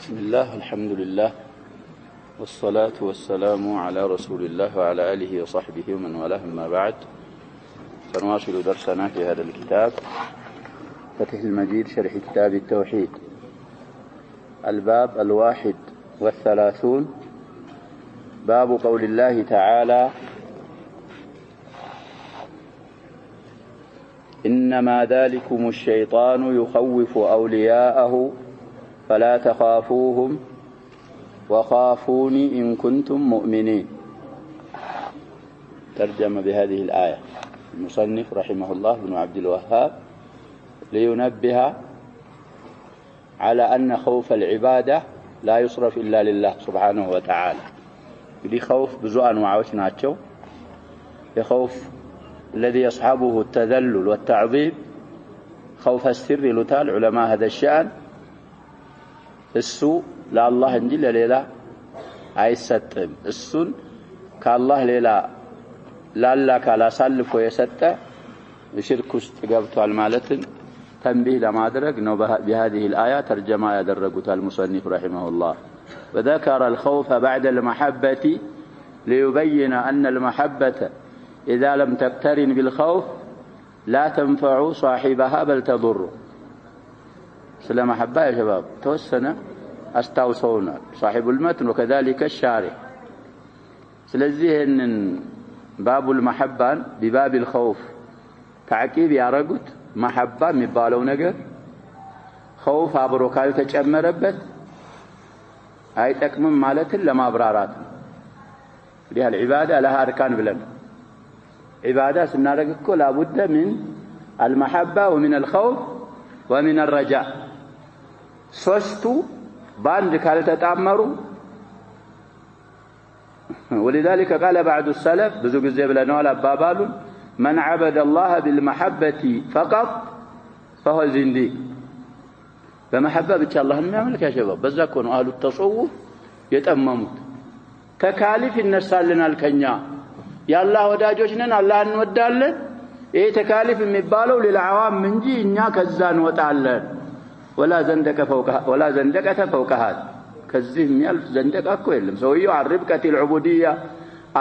بسم الله الحمد لله والصلاة والسلام على رسول الله وعلى آله وصحبه ومن والاه أما بعد سنواصل درسنا في هذا الكتاب فتح المجيد شرح كتاب التوحيد الباب 31 باب قول الله تعالى إنما ذلكم الشيطان يخوف أولياءه فلا تخافوهم وخافوني إن كنتم مؤمنين. ترجم بهذه الآية المصنف رحمه الله بن عبد الوهاب لينبه على أن خوف العبادة لا يصرف إلا لله سبحانه وتعالى. يدي خوف بزوء أنواعه ناتشو يخوف الذي يصحبه التذلل والتعظيم خوف السر لتال علماء هذا الشأن السوء لا الله انجل ليلا አይሰጥም እሱን ከአላህ ሌላ ላላ ካላሳልፎ የሰጠ ሽርክ ውስጥ ገብቷል ማለትን ተንቢህ ለማድረግ ነው بهذه الآية ترجمة ያደረጉት المصنف رحمه الله وذكر الخوف بعد المحبة ليبين أن المحبة إذا لم تقترن بالخوف لا تنفع صاحبها بل تضر. سلام محبة يا شباب توسنا استوصونا صاحب المتن وكذلك الشارح. ስለዚህ ان باب المحبة بباب الخوف تعقيب ያረጉት محبة የሚባለው ነገር خوف አብሮ ካልተጨመረበት አይጠቅምም ማለትን ለማብራራት ነው። እንግዲህ العبادة لها أركان ብለን عبادة سنارك كل لابد من المحبة ومن الخوف ومن الرجاء. ሶስቱ باند ካልተጣመሩ ولذلك قال بعض السلف ብዙ ጊዜ ብለናል አባባሉን من عبد الله بالمحبة فقط فهو زنديق. በመሐባ ብቻ አላህን የሚያመልክ ያ ሸባብ በዛ እኮ ነው አህሉ ተሰውፍ የጠመሙት። ተካሊፍ ይነሳልናል ከኛ ያላህ ወዳጆች ነን አላህን እንወዳለን ይሄ ተካሊፍ የሚባለው ለልዓዋም እንጂ እኛ ከዛ እንወጣለን። ولا زندقة فوقها ከዚህ የሚያልፍ ዘንደቃ እኮ የለም። ሰውየው አርብቀት العبودية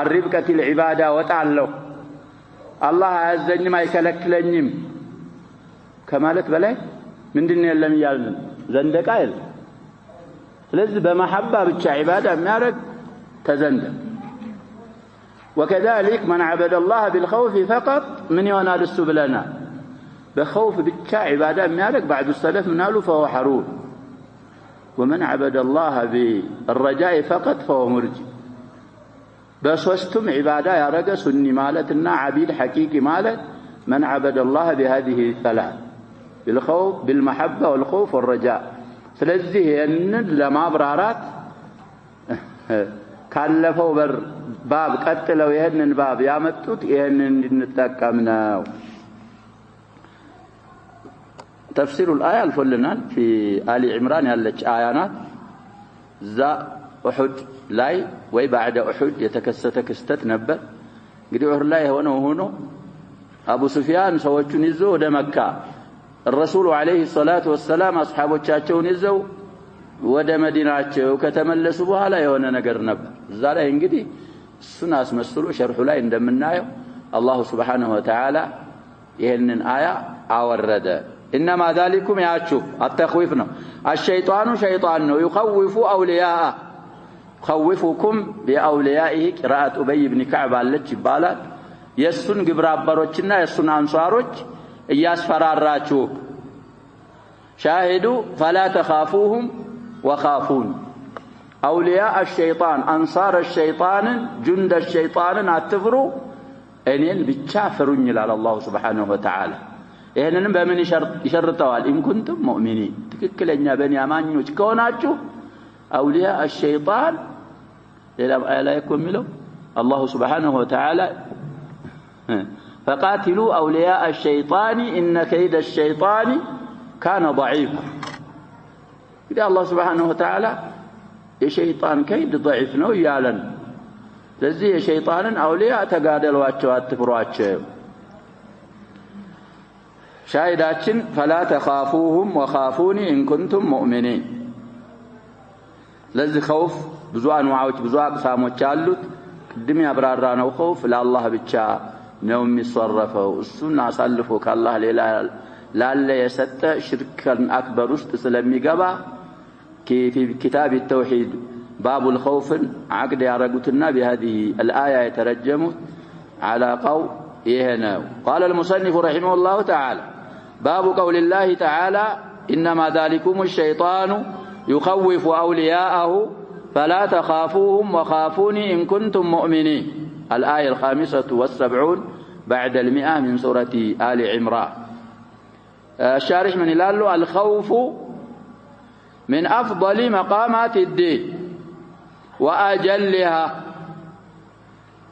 አርብቀት العبادة ወጣለሁ አላህ አያዘኝም አይከለክለኝም ከማለት በላይ ምንድነው የለም ይያልን ዘንደቃ የለም። ስለዚህ በመሐባ ብቻ ዒባዳ የሚያደርግ ተዘንደቅ. وكذلك من عبد الله بالخوف فقط من ينال السبلنا بخوف بكا عبادة مالك بعد السلف منالو فهو حرون. ومن عبد الله بالرجاء فقط فهو مرجي. بس وستم عبادة يا رجل سني مالتنا عبيد حقيقي مالت من عبد الله بهذه الثلاث بالخوف بالمحبة والخوف والرجاء. فلذي أن لما برارات كلفوا بر باب قتلوا يهنن باب يامتوت يهنن نتكامناو. تفسير الآية الفلنان في آل عمران يالج آيانات ذا أحد لاي وبعد أحد يتكستت نبت قد أحد لاي هونو أبو سفيان سوچون يزو ود مكة الرسول عليه الصلاة والسلام أصحابوቻቸውን ይዘው ወደ መዲናቸው ከተመለሱ በኋላ የሆነ ነገር ነበር። እዛ ላይ እንግዲህ እሱን አስመስሎ ሸርሑ ላይ እንደምናየው አላህ Subhanahu Wa Ta'ala ይሄንን አያ አወረደ. إنما ذلكم يعشوف التخويف ነው الشيطان شيطان ነው يخوف أولياءه خوفكم بأوليائه قراءة أبي بن كعب አለች ይባላል። የሱን ግብረ አበሮችና የሱን አንሷሮች እያስፈራራችሁ شاهدوا فلا تخافوهم وخافون أولياء الشيطان أنصار الشيطان جند الشيطان አትፍሩ እኔን ብቻ ፍሩኝ ይላል አላህ Subhanahu Wa Ta'ala. ይሄንንም በምን ይሸርጣዋል? إن كنتم مؤمنين ትክክለኛ በእኔ አማኞች ከሆናችሁ أولياء الشيطان ሌላ ላይ እኮ የሚለው አላህ Subhanahu Wa Ta'ala فقاتلوا أولياء الشيطان إن كيد الشيطان كان ضعيفا. إذا الله سبحانه وتعالى የሸይጣን كيد ضعيف ነው ያለን። ስለዚህ የሸይጣንን አውሊያ ተጋደሏቸው አትፍሯቸው። شاهداتين فلا تخافوهم وخافوني إن كنتم مؤمنين. لذي خوف بزو أنواعوች ብዙ አቅሳሞች አሉት ቅድም ያብራራነው خوف ለአላህ ብቻ ነው የሚሰረፈው እሱን አሳልፎ ከአላህ ሌላ ላለ የሰጠ ሽርክን አክበር ውስጥ ስለሚገባ في كتاب التوحيد باب الخوف عقد يارغوتنا بهذه الآية يترجموا على قول يهنا قال المصنف رحمه الله تعالى باب قول الله تعالى إنما ذلكم الشيطان يخوف أولياءه فلا تخافوهم وخافوني إن كنتم مؤمنين الآية 75 بعد 100 من سورة آل عمران الشارح من يلاله الخوف من أفضل مقامات الدين وأجلها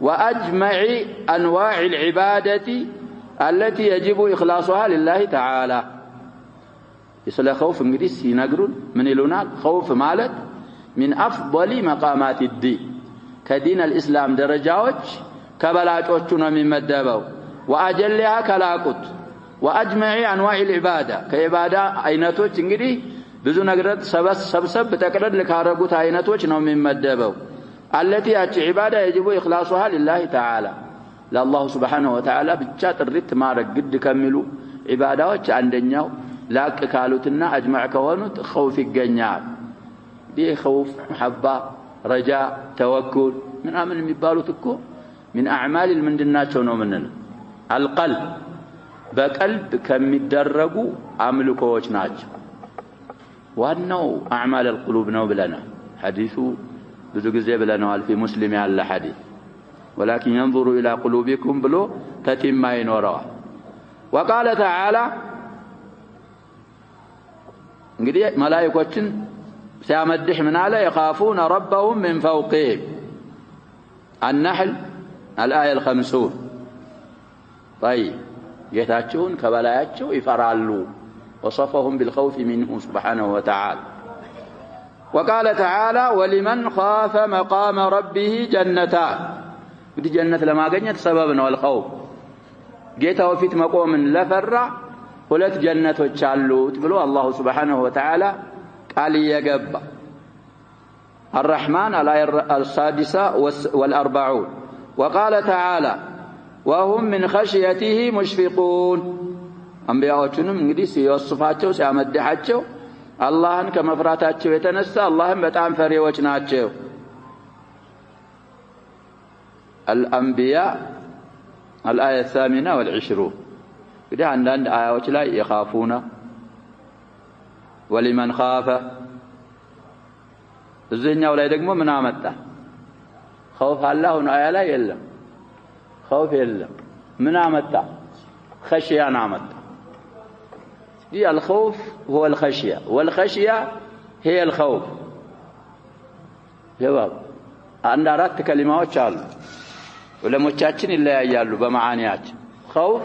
وأجمع أنواع العبادة التي يجب إخلاصها لله تعالى يصلي خوف انجليز ينقرون من يلونال خوف مالت من أفضل مقامات الدين كدين الإسلام درجات كبلاجوتنا من مدبو وأجلها كلاكت وأجمع أنواع العبادة كعبادة أينتوች እንግዲህ ብዙ ነገራት ሰብሰብ ተቀረድ ለካረጉት አይነቶች ነው የሚመደበው التي عبادة يجب إخلاصها لله تعالى لله سبحانه وتعالى ብቻ ጥሪት ማረግ ግድ ከሚሉ ዒባዳዎች አንደኛው ላቅ ካሉትና አጅማዕ ከሆኑት خوف ይገኛል ይህ خوف محبة رجاء توكل ምናምን የሚባሉት እኮ من أعمال ምንድናቸው ነው ምንለው القلب በቀልብ ከሚደረጉ አምልኮዎች ናቸው ዋናው أعمال القلوب ነው ብለና ሐዲሱ ብዙ ጊዜ ብለናል في مسلم ያለ ሐዲስ ولكن ينظر إلى قلوبكم بلو تتم ينوروا وقال تعالى እንግዲህ መላእክቶችን ሲያመድህ ምን አለ يخافون ربهم من فوقهم النحل الآية 50 طيب ጌታቸውን ከበላያቸው ይፈራሉ وصفهم بالخوف منه سبحانه وتعالى وقال تعالى ولمن خاف مقام ربه جنتان بدي جنة لما جنت سببنا الخوف جيتها وفيت مقوم لفرع ولت جنة وتشالوت بلو الله سبحانه وتعالى قال يجب الرحمن الآية 46 وقال تعالى وهم من خشيته مشفقون أنبياء እንግዲህ ሲወስፋቸው ሲያመድሃቸው አላህን ከመፍራታቸው የተነሳ አላህን በጣም ፈሪዎች ናቸው الأنبياء الآية 28 بدي عندنا آيات لا يخافون ولمن خاف الزنيا ولا يدقموا من عمته خوف الله آية لا يلا خوف يلا من عمته خشية نعمته دي الخوف هو الخشية والخشية هي الخوف جواب عند أردت كلمات شال ولموتشاتين إلا يجعلوا بمعانيات خوف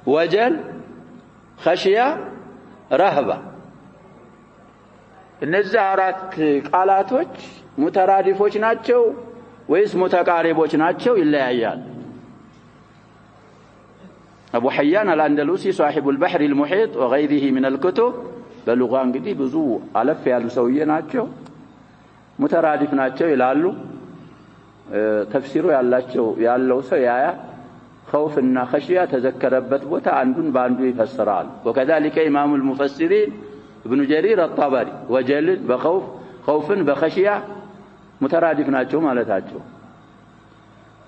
وجل خشية رهبة النزارات قالاتوች مترادفوች ናቸው ወይስ متقاربوች ናቸው إلا يجعل أبو حيان الأندلسي صاحب البحر المحيط وغيره من الكتب بلغان قدي بزو ألف يالو سوية ناتشو مترادف ناتشو يلالو تفسيرو يالو سيايا خوفنا خشية تذكربت بوتا عندون باندو يفسرال وكذلك إمام المفسرين ابن جرير الطبري وجل بخوف خوف بخشية مترادف ناتشو مالتاتشو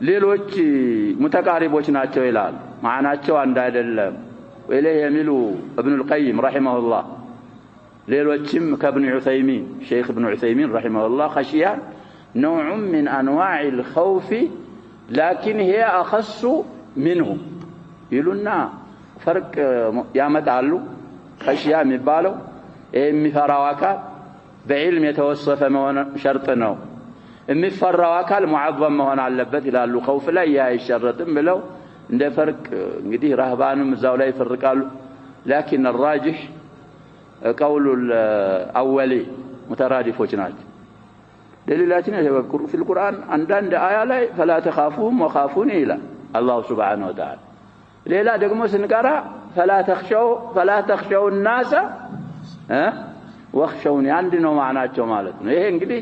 ሌሎች متقاربوች ናቸው ይላል ማናቸው አንድ አይደለም ወይሌ የሚሉ ابن القيم رحمه الله ሌሎችም ከابن عثيمين شيخ ابن عثيمين رحمه الله خشية نوع من انواع الخوف لكن هي اخص منه يلونا فرق ያመጣሉ خشية የሚባለው የሚፈራው አካል በዕልም የተወሰፈ መሆን ሸርጥ ነው የሚፈራው አካል ሙዓዘም መሆን አለበት ይላሉ خوف ላይ ያይሸረጥም ብለው እንደ ፈርቅ እንግዲህ ረህባንም እዛው ላይ ይፈርቃሉ لكن الراجح قول الاولي مترادفوች ናቸው دليلاتنا يذكر في القرآن عندنا آية ላይ فلا تخافوهم وخافوني ይላል الله سبحانه وتعالى ሌላ ደግሞ ስንቀራ فلا تخشوا الناس واخشوني عندنا معناቸው ማለት ነው ይሄ እንግዲህ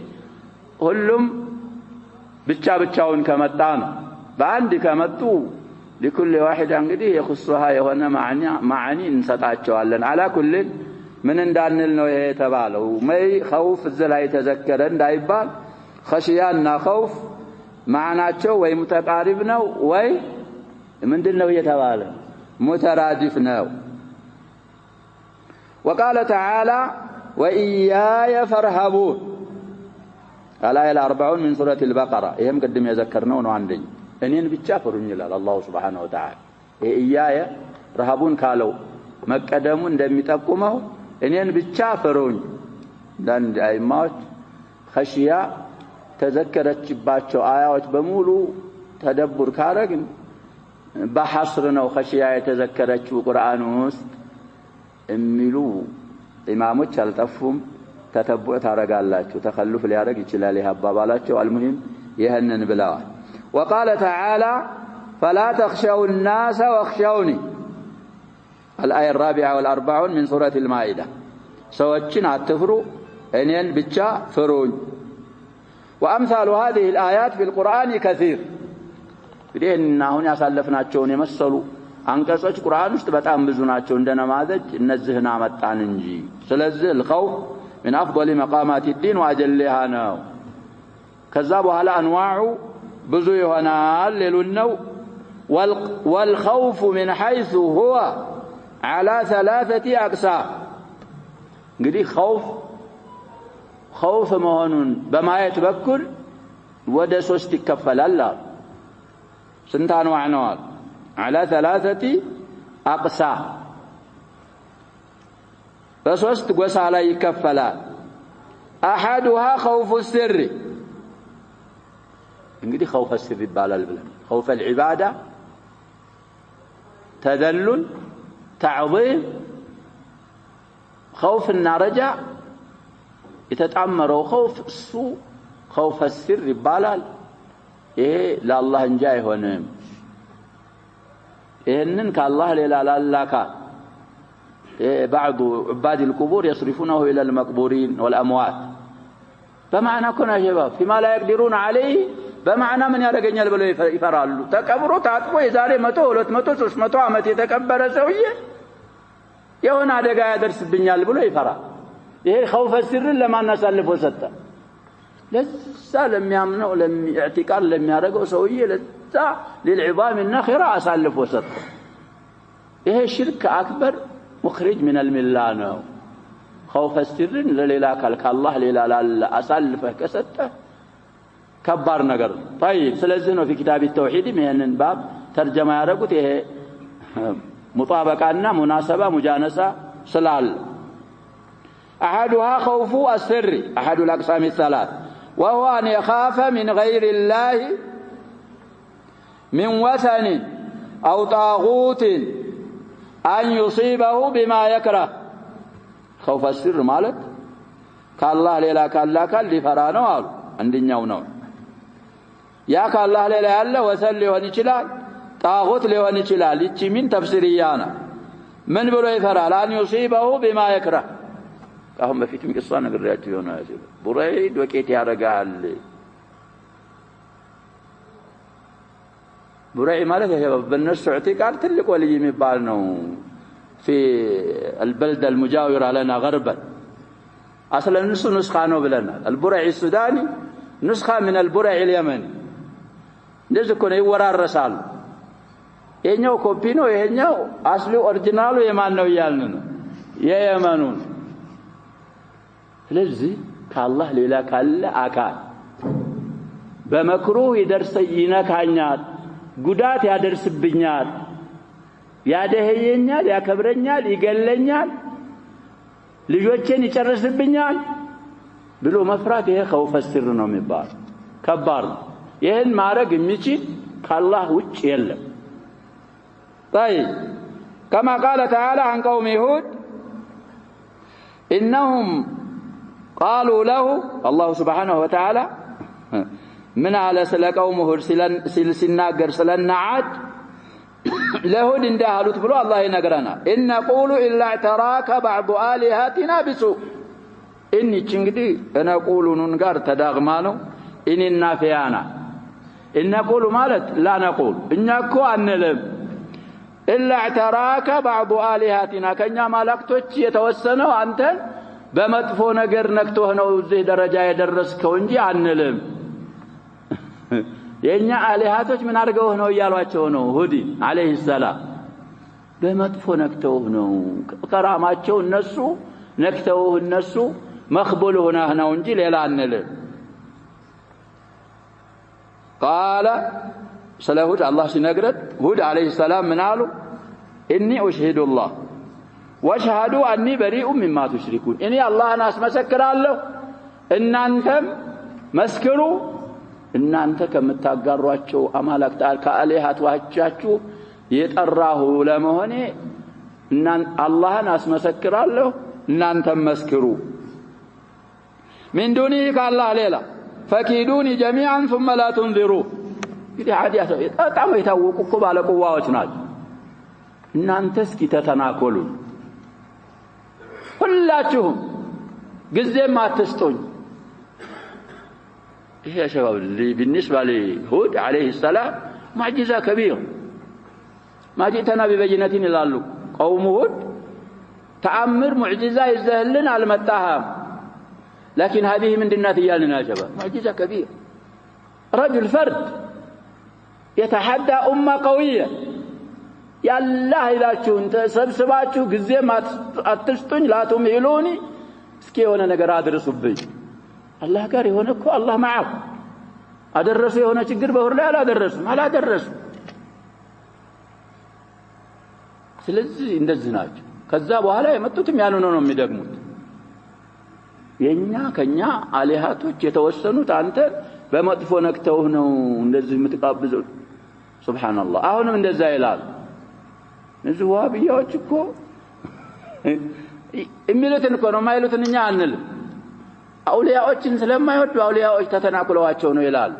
ሁሉም ብቻውን ከመጣን በአንድ ከመጡ لكل واحد እንግዲህ የخصها የሆነ ማዕኒ እንሰጣቸዋለን على كل ምን እንዳንል ነው ይሄ ተባለው ማይ خوف ዘላይ ተዘከረ እንዳይባል خشياና خوف ማዕናቸው ወይ متقارب ነው ወይ ምንድነው የተባለ مترادف ነው وقال تعالى وإياي فارهبون الآية 40 من سورة البقرة ይሄም ቅድም የዘከርነው ነው አንደኛ እኔን ብቻ ፈሩኝ ይላል አላህ Subhanahu Wa Ta'ala ኢያየ ረሃቡን ካለው መቀደሙ እንደሚጠቁመው እኔን ብቻ ፈሩኝ ለአንድ አይማዎች خشيا ተዘከረችባቸው አያዎች በሙሉ ተደብር ካረግን በሐስር ነው خشيا የተዘከረችው ቁርአን ውስጥ የሚሉ ኢማሞች አልጠፉም ተተብዑ ታረጋላችሁ ተخلف ሊያረግ ይችላል ይሐባባላችሁ المهم ይሄንን ብለዋል وقال تعالى فلا تخشوا الناس واخشوني الآية 44 من سورة المائدة ሰዎችን አትፍሩ እኔን ብቻ ፍሩኝ وامثال هذه الآيات في القرآن كثير ግዴና አሁን ያሳለፍናቸውን የመሰሉ አንቀጾች ቁርአን ውስጥ በጣም ብዙ ናቸው እንደነማዘጅ እነዚህና መጣን እንጂ ስለዚህ الخوف من افضل مقامات الدين واجلها ነው ከዛ በኋላ አንዋዑ ብዙ ይሆናል ሌሉነው والخوف من حيث هو على 3 اقسام እንግዲህ خوف መሆኑን በማየት በኩል ወደ 3 ይከፈላል ስንት አንዋዕ ነው على 3 اقسام በሶስት ጎሳ ላይ ይከፈላል احدها خوف السر እንግዲህ خوف السر ይባላል ብለን خوف العباده تذلل تعظيم خوف النرجع يتتامروا خوف السوء خوف السر ይባላል ይሄ ለአላህ እንጂ አይሆንም ይሄንን ከአላህ ሌላ ላላካ بعض عباد القبور يصرفونه الى المقبورين والاموات بمعنى كنا شباب فيما لا يقدرون عليه بمعنى من ያደርገኛል ብለው ይፈራሉ ተቀብሮ ታጥቦ የዛሬ 100 200 300 አመት የተቀበረ ሰውዬ የሆነ አደጋ ያደርስብኛል ብሎ ይፈራል ይሄ خوف السر ለማን አሳልፎ ሰጠ ለዛ ለሚያምነው ለሚዕቲቃድ ለሚያደርገው ሰውዬ ለዛ للعظام النخرة አሳልፎ ሰጠ ይሄ ሽርክ አክበር مخرج من الملة ነው خوف السر ለሌላ ከአላህ ሌላ ላለ አሳልፈህ ከሰጠ ከባድ ነገር طيب ስለዚህ ነው في كتاب التوحيد ይሄንን ባብ ተርጀማ ያደረጉት ይሄ ሙጣበቃና ሙናሰባ ሙጃነሳ ስላል احدها خوف السر احد الاقسام الثلاث وهو ان يخاف من غير الله من وثن او طاغوت ان يصيبه بما يكره خوف السر ማለት ከአላህ ሌላ ካላካል ሊፈራ ነው አሉ አንደኛው ነው ያ ከአላህ ሌላ ያለ ወሰን ሊሆን ይችላል ጣዖት ሊሆን ይችላል እቺ ምን ተፍሲሪያና ምን ብሎ ይፈራል አን يصيبه بما يكره አሁን በፊትም ቅሷ ነግሬያችሁ ይሆናል ቡረይድ ወቄት ያረጋል ቡረይድ ማለት ይሄ በእነሱ اعتقاد ትልቅ ወልይ የሚባል ነው في البلد المجاورة لنا غربا اصلا نسخه ነው ብለናል البرعي السوداني نسخه من البرعي اليمني እንደዚህ እኮ ነው ይወራረሳሉ የኛው ኮፒ ነው ይሄኛው አስሊ ኦሪጂናሉ የማን ነው ያልን ነው የየመኑ ስለዚህ ከአላህ ሌላ ካለ አካል በመክሩህ ይነካኛል ጉዳት ያደርስብኛል ያደህየኛል ያከብረኛል ይገለኛል ልጆቼን ይጨርስብኛል ብሎ መፍራት ይሄ خوف السر ነው የሚባል ከባድ ይሄን ማረግ የሚችል ከአላህ ውጭ የለም طيب كما قال تعالى عن قوم هود انهم قالوا له الله سبحانه وتعالى من على سل قوم هود ሲናገር ስለናዓድ ለሁድ እንዳሉት ብሎ አላህ ይነግረናል ان نقول الا اعتراك بعض الهاتنا بسوء إني تشنجدي أنا أقول ننقر تداغمانو إني النافيانا إن نقول مالت لا نقول إن نكو أنلم إلا اعتراك بعض آلهاتنا كنيا مالكتوش يتوسنوا أنت بمدفو نقر نكتوهنو زي درجة يدرسكو انجي أنلم የኛ አለሃቶች ምን አድርገው ነው ያሏቸው ነው ሁዲ አለይሂ ሰላም በመጥፎ ነክተው ነው ከራማቸው እነሱ ነክተው እነሱ መخبل ሆነህ ነው እንጂ ሌላ አንል قال ሰለሁድ አላህ ሲነግረት ሁድ አለይሂ ሰላም ምን አሉ ኢኒ ኡሽሂዱ አላህ ወሽሃዱ አኒ በሪኡ ሚማ ትሽሪኩን እኔ አላህን አስመሰክራለሁ እናንተም መስክሩ እናንተ ከምታጋሯቸው አማልክት ከአለሃቶቻችሁ የጠራሁ ለመሆኔ አላህን አስመሰክራለሁ እናንተም መስክሩ من دونه كالله ليلة فكيدوني جميعا ثم لا تنظروا እንግዲህ አዲያሰው በጣም የታወቁ እኮ ባለቁዋዎች ናቸው እናንተስ ተተናኮሉ ሁላችሁም ጊዜም አትስጡኝ ይሄ شباب بالنسبه لهود عليه السلام معجزه كبيره ما جئتنا ببينه ይላሉ قوم هود تأمر معجزه ይዘህልን አልመጣህም لكن هذه من دنات يالنا يا شباب معجزه كبيره رجل فرد يتحدى امه قويه يا الله ይላችሁ ተሰብስባችሁ ጊዜ አትስጡኝ ላቱምሂሉኒ እስኪ የሆነ ነገር አድርሱብኝ አላህ ጋር የሆነ እኮ አላህ ማዓሁ አደረሱ የሆነ ችግር በሁር ላይ አላደረሱ ስለዚህ እንደዚህ ናቸው ከዛ በኋላ የመጡትም ያንኑ ነው የሚደግሙት የኛ ከኛ አለሃቶች የተወሰኑት አንተ በመጥፎ ነክተው ነው እንደዚህ የምትቃብዘው ሱብሃንአላህ አሁንም እንደዛ ይላል እዚህ ዋብያዎች እኮ የሚሉትን እኮ ነው ማይሉትን እኛ አንል አውሊያዎችን ስለማይወዱ አውሊያዎች ተተናኩለዋቸው ነው ይላል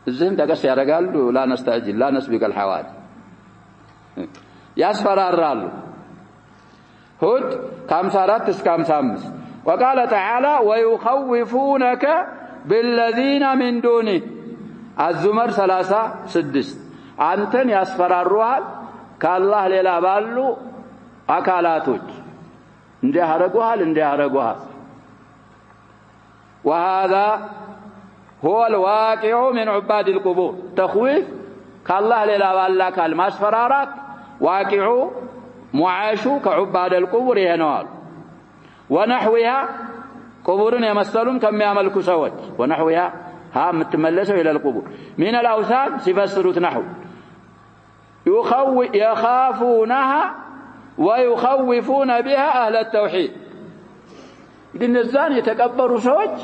እዚህም ተቀስ ያደርጋሉ لا نستعجل لا نسبق الحوادث ያስፈራራሉ ሁድ 54 እስከ 55 وقال تعالى ويخوفونك بالذين من دونه الزمر 36 አንተን ያስፈራሩሃል ከአላህ ሌላ ባሉ አካላቶች እንዲያረጉሃል وهذا هو الواقع من عباد القبور تخويف كالله لا بالله كالمسفرارات واقع معاش كعباد القبور ينوال ونحوها قبور يمثلون كما يملكوا سوت ونحوها ها متملسوا الى القبور من الاوثان سيفسروا نحو يخافونها ويخوفون بها اهل التوحيد እነዛን የተቀበሩ ሰዎች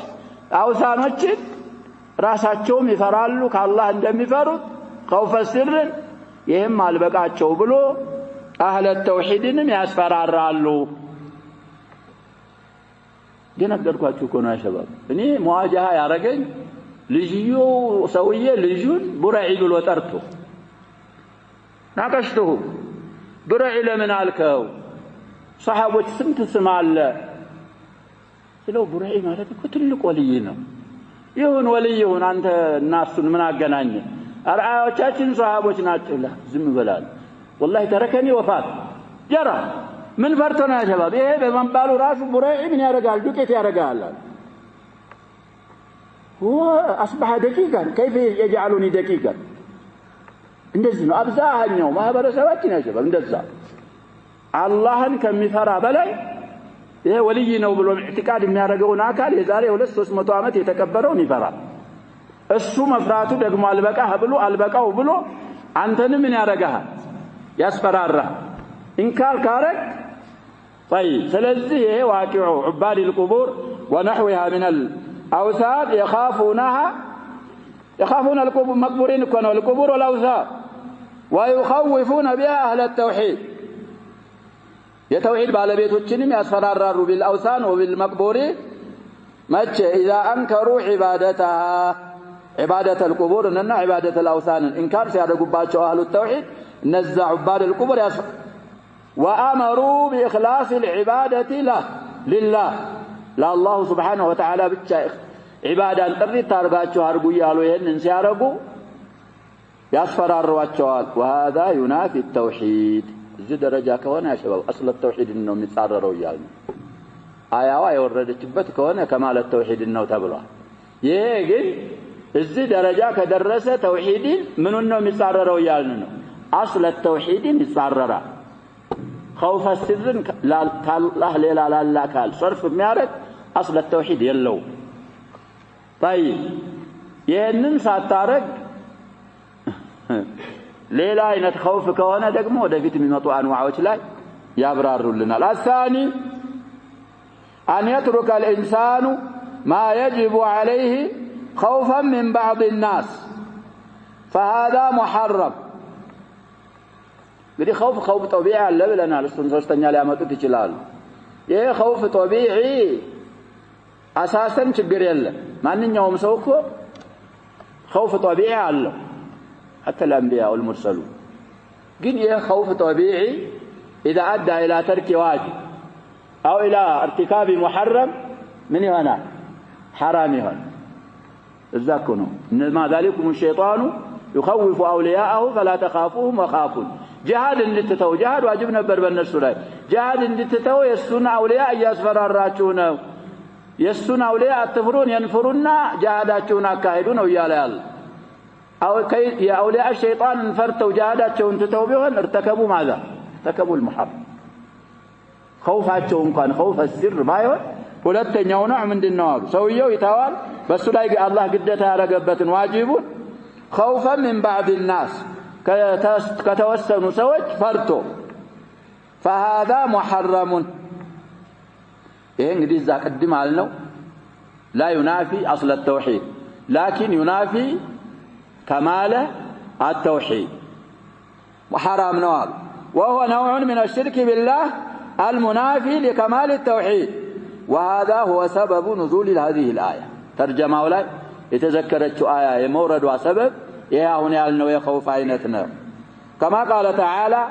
አውሳኖችን ራሳቸውም ይፈራሉ ከአላህ እንደሚፈሩት خوف السر ይሄም አልበቃቸው ብሎ አህለ ተውሂድንም ያስፈራራሉ ገነገርኳችሁ እኮ ነው ያሸባብ እኔ ሙዋጃሃ ያረገኝ ልጅዮ ሰውዬ ልጁን ቡራዒ ብሎ ጠርቶ ናቀሽተው ቡራዒ ለምን አልከው ሰሃቦች ስንት ስም አለ ስለው ቡራዒ ማለት እኮ ትልቅ ወልይ ነው ይሁን ወልይ ይሁን አንተ እናሱን ምን አገናኘ አርአያዎቻችን ሰሃቦች ናቸው ዝም በላል والله تركني وفات جرى من فرتنا يا شباب ايه بمنبالو راس ቡራዒ ምን ያረጋል ዱቄት ያረጋል هو اصبح دقيقا كيف يجعلني دقيقا እንደዚህ ነው አብዛኛው ማህበረሰባችን ያ شباب እንደዛ አላህን ከሚፈራ በላይ ይሄ ወልይ ነው ብሎ ኢዕቲቃድ የሚያደርገውን አካል የዛሬ 200-300 ዓመት የተከበረውን ይፈራል እሱ መፍራቱ ደግሞ አልበቃው ብሎ አንተን ምን ያረጋል ያስፈራራ ኢንካር ካረክ طيب ስለዚህ ይሄ ዋቂዑ عباد القبور ونحوها من الاوثان يخافون القبور مقبورين كانوا القبور والاوثان ويخوفون بها اهل التوحيد የተውሂድ ባለቤቶችንም ያስፈራራሉ بالأوثان وبالمقبور مچ اذا انكروا عبادة القبور اننا عبادة الأوثان انكار ሲያደርጉባቸው اهل التوحيد نزع عباد القبور وامروا باخلاص العبادة له لله لا الله سبحانه وتعالى بتشا عبادة طري تارغاچو አርጉ ያሉ ይሄንን ሲያረጉ ያስፈራሯቸዋል وهذا ينافي التوحيد እዚህ ደረጃ ከሆነ ያሸባው اصل التوحيد ነው የሚጻረረው ይላል አያዋ የወረደችበት ከሆነ ከማለ ተውሂድ ነው ተብሏል ይሄ ግን እዚህ ደረጃ ከደረሰ ተውሂድን ምኑን ነው የሚጻረረው ይላል ነው اصل التوحيد ይጻረራል خوف السر الله لا لا لا قال صرف የሚያረግ اصل التوحيد የለው طيب ይሄንን ሳታረግ ሌላ አይነት خوف ከሆነ ደግሞ ወደፊት የሚመጡ አንዋዎች ላይ ያብራሩልናል الثاني أن يترك الإنسان ما يجب عليه خوفا من بعض الناس فهذا محرم بدي خوف طبيعي አለ ብለናል እሱን ሶስተኛ ላይ ያመጡት ይችላል ይሄ خوف طبيعي አሳሰን ችግር የለም ማንኛውም ሰው እኮ خوف طبيعي አለው حتى الأنبياء والمرسلون ግን ይሄ خوف طبيعي إذا أدى إلى ترك واجب أو إلى ارتكاب محرم من هنا حرام هنا الذكر إنما ذلكم الشيطان يخوف أولياءه فلا تخافوهم وخافون جهاد للتتو جهاد واجب نبر بالنسو لاي جهاد للتتو يسون أولياء يسفر الراتشون يسون أولياء التفرون ينفرون جهاداتشون أكاهدون ويالي الله أو يا أولياء الشيطان انفرتوا جهاداتشون تتوبيهن ارتكبوا ماذا ارتكبوا المحرم خوفاتቸው እንኳን خوف السر ባይሆን ሁለተኛው ነው ምንድነው አሉ ሰውየው ይታዋል በሱ ላይ አላህ ግዴታ ያረገበትን ዋጂቡን خوفا من بعض الناس ከተወሰኑ ሰዎች ፈርቶ فهذا محرم ይሄ እንግዲህ እዛ ቀድም አልነው لا ينافي اصل التوحيد لكن ينافي كمال التوحيد وحرام ነው وهو نوع من الشرك بالله المنافي لكمال التوحيد وهذا هو سبب نزول هذه الآية ترجمة ولا يتذكرت آية يموردها سبب يا هنا يالنو يخوف عينتنا كما قال تعالى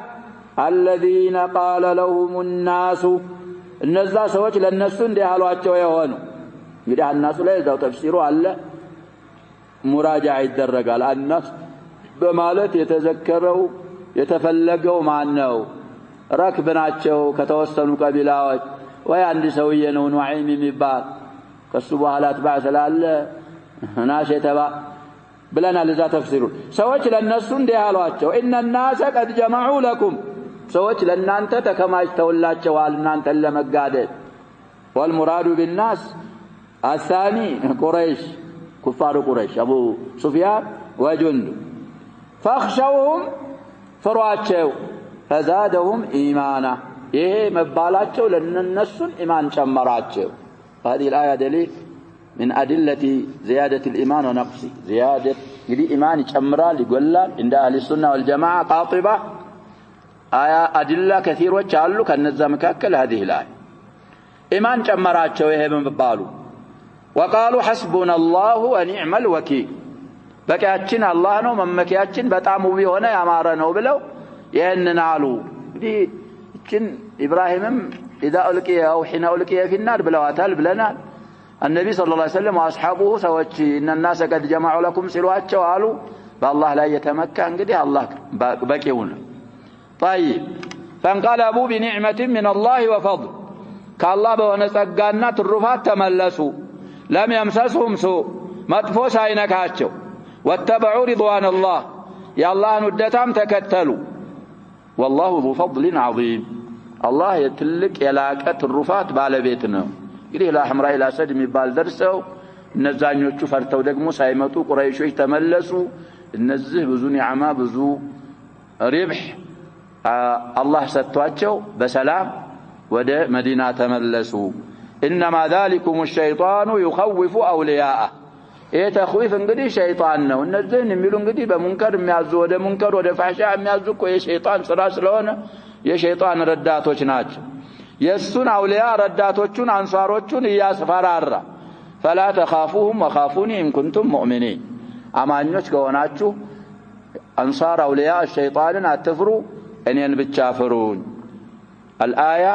الذين قال لهم الناس الناس سوچ للناس እንዲያሏቸው የሆኑ እንግዲህ الناس ላይ እዛው ተፍሲሩ አለ ሙራጃዓ ይደረጋል الناس በማለት የተዘከረው የተፈለገው ማን ነው ركب ናቸው ከተወሰኑ ቀቢላዎች ወይ አንድ ሰውዬ ነው ኑዓይም የሚባል ከሱ በኋላ ተባዕ ስላለ ናሸተባ ብለናል እዛ ተፍሲሩ ሰዎች ለነሱ እንዲያሏቸው ان الناس قد جمعوا لكم ሰዎች ለናንተ ተከማችተውላቸዋል እናንተን ለመጋደል والمراد بالناس الثاني قريش كفار قريش ابو سفيان وجند فاخشوهم فرواچው فزادهم إيمانا إيه مبالاتشو لننسون إيمان شمراتشو وهذه الآية دليل من أدلة زيادة الإيمان ونقصه زيادة إيمان شمرا لقلال عند أهل السنة والجماعة قاطبة آية أدلة كثير وشالو كان الزمكاكل هذه الآية إيمان شمراتشو إيه مبالو وقالوا حسبنا الله ونعم الوكيل بكاتشن الله نو ممكياتشن بتعمو بيهونا يامارنو بلو يهنن علو دي كن إبراهيم إذا ألقي أو حين ألقي في النار بلواتال بلنا النبي صلى الله عليه وسلم وأصحابه سوتشي إن الناس قد جمعوا لكم سلواتشو قالوا فالله لا يتمكن قدي الله بكيون طيب فانقلبوا بنعمة من الله وفضل كالله بونسقانا الرفات تملسوا لم يمسسهم سوء مدفوس عينكاتشو واتبعوا رضوان الله يا الله ندتهم تكتلوا والله ذو فضل عظيم الله يتلك يلاقت الرفات ባለቤትነ እንግዲህ ለሐምራ ኢላሰድ የሚባል ደርሰው እነዛኞቹ ፈርተው ደግሞ ሳይመጡ ቁረይሾች ተመለሱ እነዚህ ብዙ ኒዓማ ብዙ ሪብህ አላህ ሰጥቷቸው በሰላም ወደ መዲና ተመለሱ انما ذلكم الشيطان يخوف اولياءه ايه تخويف እንግዲህ ሸይጣን ነው እነዚህን የሚሉ እንግዲህ በሙንከር የሚያዙ ወደ ሙንከር ወደ ፋህሻ የሚያዙ እኮ የሸይጣን ስራ ስለሆነ የሸይጣን ረዳቶች ናቸው የሱን አውሊያ ረዳቶቹን አንሳሮቹን ያስፈራራ فلا تخافوهم وخافوني ان كنتم مؤمنين አማኞች ከሆናችሁ አንሳር አውሊያ ሸይጣንን አትፍሩ እኔን ብቻ ፍሩኝ الآية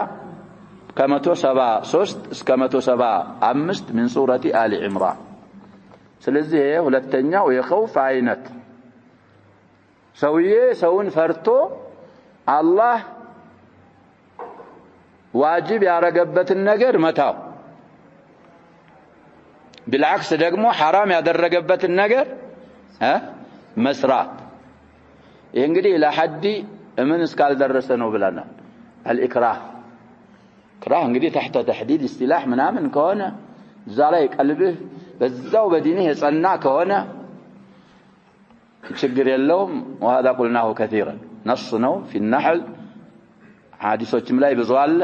ከ173 እስከ 175 من سورة آل عمران ስለዚህ ሁለተኛው የኸውፍ አይነት ሰውዬ ሰውን ፈርቶ አላህ ዋጅብ ያረገበትን ነገር መታው بالعكس ደግሞ حرام ያደረገበትን ነገር መስራት ይሄ እንግዲህ ለሐዲ ምን እስካልደረሰ ነው ብለናል الإكراه كراه እንግዲህ تحت تحديد اصطلاح ምናምን ከሆነ እዛ ላይ ቀልብህ በዛው በዲንህ የጸና ከሆነ ችግር የለውም وهذا قلناه كثيرا نص ነው في النحل حديثዎችም ላይ ብዙ አለ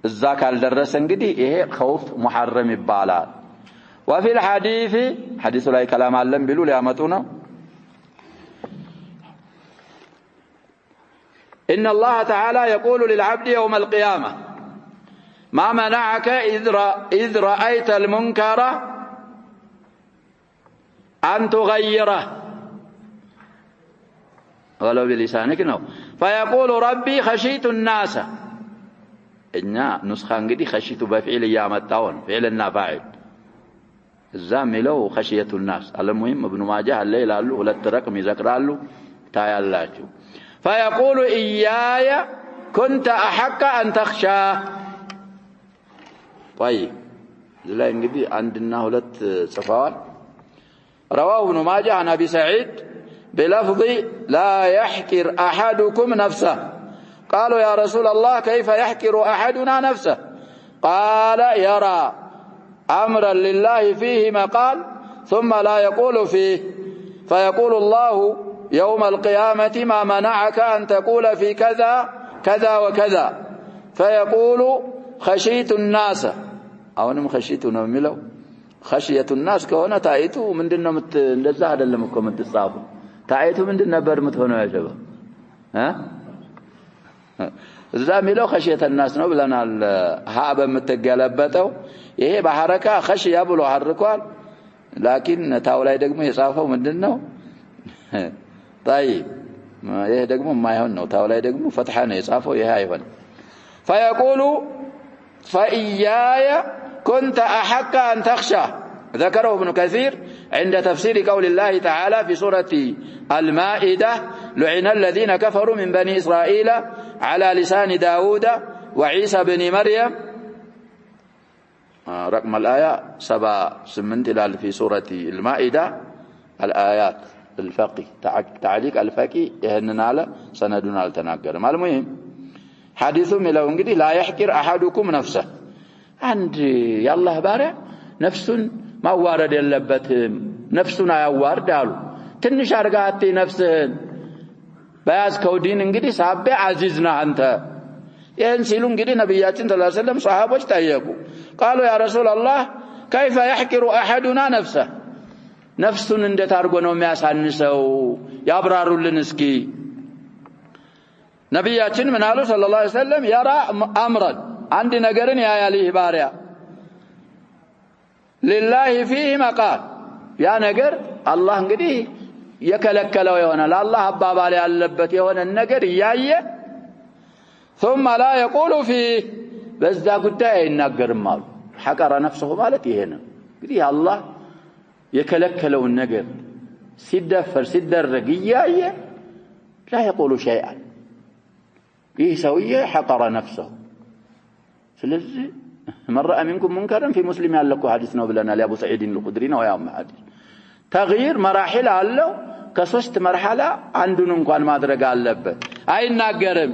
እዛ ካልደረሰ እንግዲህ ይሄ خوف محرم ይባላል وفي الحديث حديث ላይ كلام አለን ቢሉ ሊያመጡ ነው إن الله تعالى يقول للعبد يوم القيامة ما منعك إذ رأيت المنكر أن تغيره ولو بلسانك نو فيقول ربي خشيت الناس إن نسخة انقدي خشيت بفعل يامتاون فعلنا فاعل الزام له خشية الناس المهم ابن ماجه الليل قالوا ولا الترقم يذكرالو تايالاتو فيقول إياي كنت أحق أن تخشى طيب لا انقدي عندنا هلت صفوان رواه ابن ماجه عن أبي سعيد بلفظ لا يحكر أحدكم نفسه قالوا يا رسول الله كيف يحكر أحدنا نفسه قال يرى أمرا لله فيه مقال ثم لا يقول فيه فيقول الله يوم القيامة ما منعك أن تقول في كذا كذا وكذا فيقول خشيت الناس أو نم خشيت نملو خشية الناس كهنا تأيتو من دنا እንደዛ አይደለም እኮ የምትጻፉ ታይቱ ምንድን ነበር የምትሆነው ያጀባ እዛ ሚለው خشية الناس ነው ብለናል ሀ በመተገለበጠው ይሄ በሐረካ خشية ብሎ ሐርኳል لكن ታው ላይ ደግሞ የጻፈው ምንድነው طيب ይሄ ደግሞ ማይሆን ነው ታው ላይ ደግሞ ፈትሐ ነው የጻፈው ይሄ አይሆን فيقول فإياي كنت أحق أن تخشى ذكره ابن كثير عند تفسير قول الله تعالى في سورة المائدة لعن الذين كفروا من بني إسرائيل على لسان داود وعيسى بن مريم رقم الآية 7 في سورة المائدة الآيات الفقه تعليق الفقه يهننا على سندنا التناقر المهم حديثهم لو انقدي لا يحكر أحدكم نفسه عند يالله بارع نفس ما وارد يلبتهم نفسنا يوارد قالوا تنش أرقاتي نفسهن بياز كودين انقدي صحابي عزيزنا أنت ينسلوا انقدي نبياتين صلى الله عليه وسلم صحابة تأيقوا قالوا يا رسول الله كيف يحكر أحدنا نفسه نفس اند تارغونو የሚያሳንሰው ያብራሩልን እስኪ ነብያችን ምን አሉ ሰለላሁ ዐለይሂ ወሰለም ያራ አምራን አንድ ነገርን ያያል ይህ ባሪያ لله فيه مقال ያ ነገር አላህ እንግዲህ የከለከለው ይሆናል አላህ አባባል ያለበት የሆነ ነገር ያየ ثم لا يقول فيه በዛ ጉዳይ አይናገርም አሉ حقر نفسه ማለት ይሄ ነው እንግዲህ አላህ የከለከለውን ነገር ሲደፈር ሲደረግ ያየ لا يقول شيئا ይህ ሰውዬ حقر نفسه ስለዚህ من رأى منكم منكرا في مسلم ያለኩ ሐዲስ ነው ብለናል አቡ ሰዒድ الخدري ነው ያው ሐዲስ تغيير مراحل አለው ከሶስት መርሐላ አንዱን እንኳን ማድረግ አለበት አይናገርም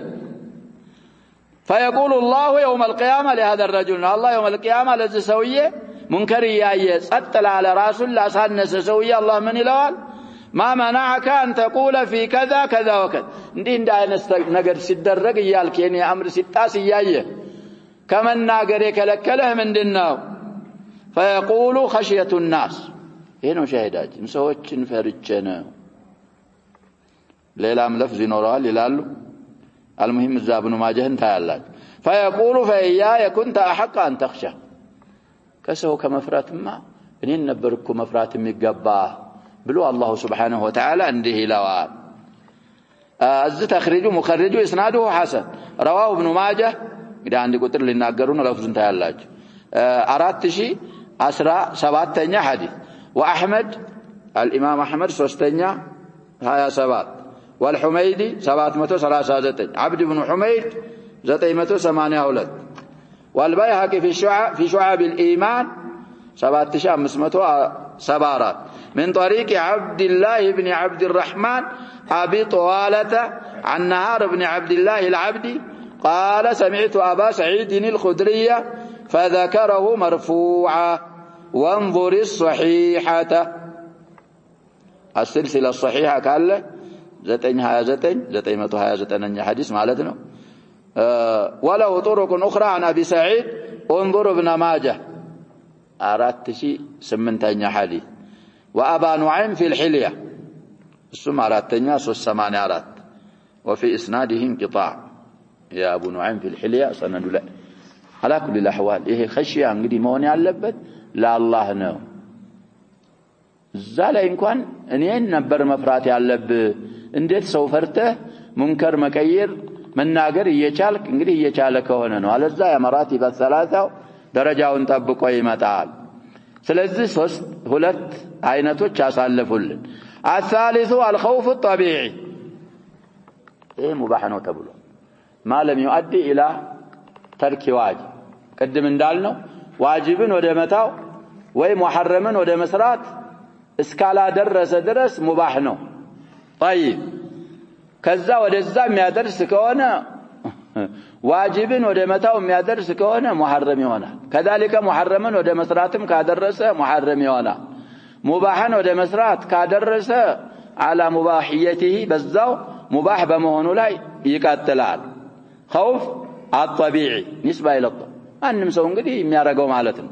فيقول الله يوم القيامة لهذا الرجل الله يوم القيامة ለዚህ ሰውዬ منكر ያየ ጸጥላ على رسول الله ሳነሰ ሰውዬ الله ምን ይለዋል ما منعك أن تقول في كذا كذا وكذا እንዲህ አይነት ነገር ሲደረግ ይያልክ የኔ አምር ሲጣስ ያየ ከመናገር የከለከለህ ምንድነው فيقول خشية الناس ይሄ ነው ሻሂዳችን ሰዎችን ፈርቼ ነው ሌላም ለፍዝ ይኖራል ይላሉ المهم ابن ماجه ታያላችሁ فيقول فإياي كنت أحق أن تخشى ከሰው ከመፍራትማ እኔን ነበርኩ መፍራት የሚገባ ብሎ الله سبحانه وتعالى እንዲህ ይላል از تخريج مخرج اسناده حسن رواه ابن ماجه እንግዲህ አንድ ቁጥር ሊናገሩ ነው ለፍዙን ታያላችሁ 4017ኛ ሐዲስ ወአህመድ الامام احمد ሶስተኛ 27 والحميدي 739 عبد بن حميد 982 والبيهقي في شعب الايمان 7574 من طريق عبد الله بن عبد الرحمن ابي طوالة عن نهار بن عبد الله العبدي قال سمعت ابا سعيد الخدري فذكره مرفوعا وانظر الصحيحة السلسلة الصحيحة قال 929 حديث معناته وله طرق اخرى عن ابي سعيد انظر ابن ماجه 4008 حديث وابا نعيم في الحلية السم 384 وفي اسناده انقطاع يا ابو نعيم في الحلية سند لا على كل الاحوال ይሄ خشيه እንግዲህ መሆን ያለበት ለአላህ ነው እዛ ላይ እንኳን እኔን ነበር መፍራት ያለብህ እንዴት ሰው ፈርተህ ሙንከር መቀየር መናገር እየቻልክ እንግዲህ እየቻለ ከሆነ ነው አለዛ ያመራት በሰላሳው ደረጃውን ጠብቆ ይመጣል ስለዚህ ሁለት አይነቶች ያሳለፉልን الثالث الخوف الطبيعي ايه مباح ነው ተብሎ ما لم يؤدي الى ترك واجب قدم እንዳልነው ዋጅብን ወደ መታው ወይ ሙሐረምን ወደ መስራት እስካላ ደረሰ ድረስ ሙባህ ነው طيب ከዛ ወደዛ የሚያደርስ ከሆነ ዋጅብን ወደ መታው የሚያደርስ ከሆነ ሙሐረም ይሆናል كذلك ሙሐረምን ወደ መስራትም ካደረሰ ሙሐረም ይሆናል ሙባህን ወደ መስራት ካደረሰ على مباحيته በዛው ሙባህ በመሆኑ ላይ ይቀጥላል خوف الطبيعي نسبه الى الطبع አንንም ሰው እንግዲህ የሚያረጋው ማለት ነው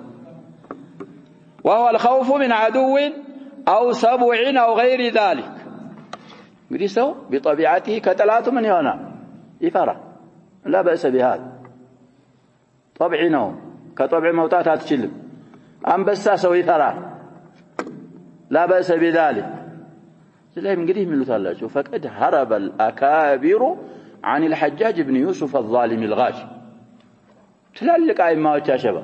وهو الخوف من عدو او سبع او غير ذلك እንግዲህ ሰው بطبيعته ከጠላቱ ምን ይሆናል ይፈራ لا بأس بهذا طبعي ነው ከطبع መውጣት አትችልም አንበሳ ሰው ይፈራል لا بأس بذلك ስለዚህ እንግዲህ ምሉታላችሁ فقد هرب الاكابر عن الحجاج بن يوسف الظالم الغاشم ትላልቅ አይማዎች ያሸባ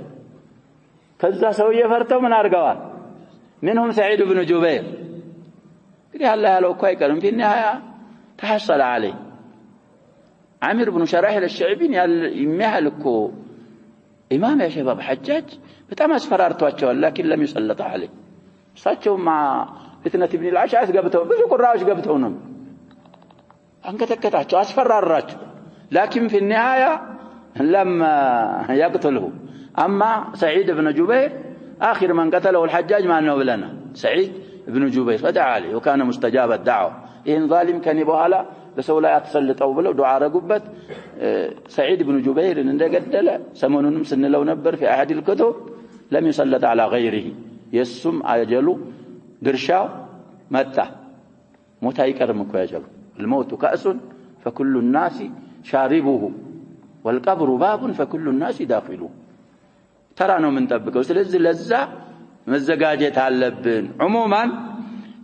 ከዛ ሰው የፈርተው ምን አርገዋል منهم سعيد بن جبير እንግዲህ አላህ ያለው እኮ አይቀርም في النهايه تحصل عليه عامر بن شراحيل الشعبي يمهل እኮ امام يا شباب حجاج በጣም አስፈራርቷቸዋል لكن لم يسلط عليه እሳቸው مع فتنة ابن العشعث ገብተው ብዙ ቁራዎች ገብተው ነው አንከተከታቸው አስፈራራቸው لكن في النهايه لما يقتله اما سعيد بن جبير اخر من قتله الحجاج ما انه لنا سعيد بن جبير فدعا عليه وكان مستجاب الدعوه ان ظالم كان بኋላ በሰው ላይ አትሰልጠው ብለው ዱዓ አረጉበት سعيد بن جبير እንደገደለ ሰሞኑንም ስንለው ነበር في احد الكتب لم يسلط على غيره يسم اجل ድርሻው መጣ ሞት አይቀርም እኮ ያጀሉ الموت كأس فكل الناس شاربه والقبر باب فكل الناس داخله ترى ነው ምን ጠብቀው ስለዚህ ለዛ መዘጋጀት አለብን عموما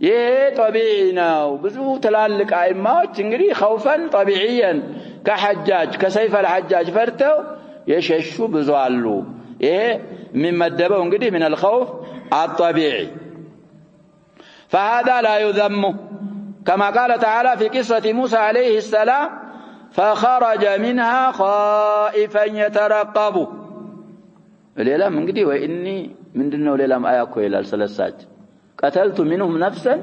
ይሄ طبيعي ነው ብዙ ትላልቅ አይማዎች እንግዲህ خوفا طبيعيا كحجاج كسيف الحجاج ፈርተው የሸሹ ብዙ አሉ ይሄ የሚመደበው እንግዲህ من الخوف الطبيعي فهذا لا يذم كما قال تعالى في قصة موسى عليه السلام فخرج منها خائفا يترقب ሌላም እንግዲህ ወይኒ ምንድነው ሌላም አያኮ ይላል ስለሳች قتلت منهم نفسا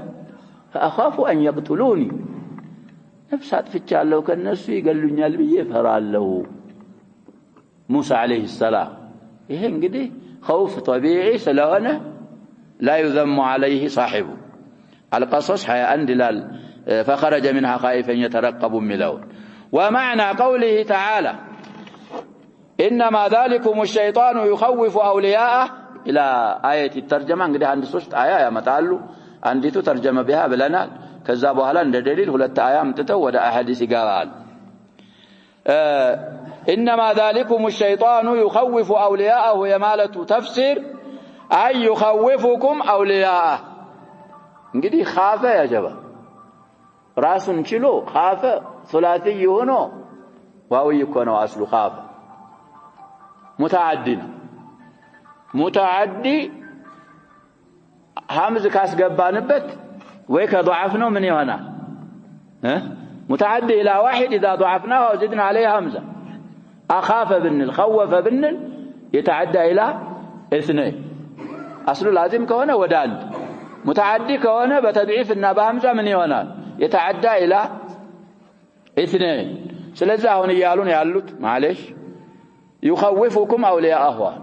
فاخاف ان يقتلوني نفسات ፍቻለሁ ከነሱ ይገሉኛል ብዬ ፈራለሁ موسى عليه السلام ይሄ እንግዲህ خوف طبيعي ስለሆነ لا يذم عليه صاحبه القصص حياء دلال فخرج منها خائفا يترقب ملون ومعنى قوله تعالى انما ذلكم الشيطان يخوف اولياءه الى ايه الترجمه እንግዲህ አንድ ሶስት አያ ያመጣሉ አንዲቱ ተርጀመ بها ብለናል ከዛ በኋላ እንደ ደሊል ሁለት አያ አምጥተው ወደ አሐዲስ ይገባል انما ذلكم الشيطان يخوف اولياءه يمالة تفسير اي يخوفكم اولياءه እንግዲህ خاف يا جماعه ራሱን ችሎ خاف ثلاثي ሆኖ ዋው ይኮነው አስሉ خاف متعدي همز كاسقبانبت ويك ضعفنا من هنا متعدي إلى واحد إذا ضعفناه وزدنا عليه همزة أخاف بالنل خوف بالنل يتعدى إلى 2 أصل لازم كونه وداند متعدي كونه بتضعيف النبا همزة من هنا يتعدى إلى 2 سلزا هون يالون يالوت معلش يخوفكم أولياءه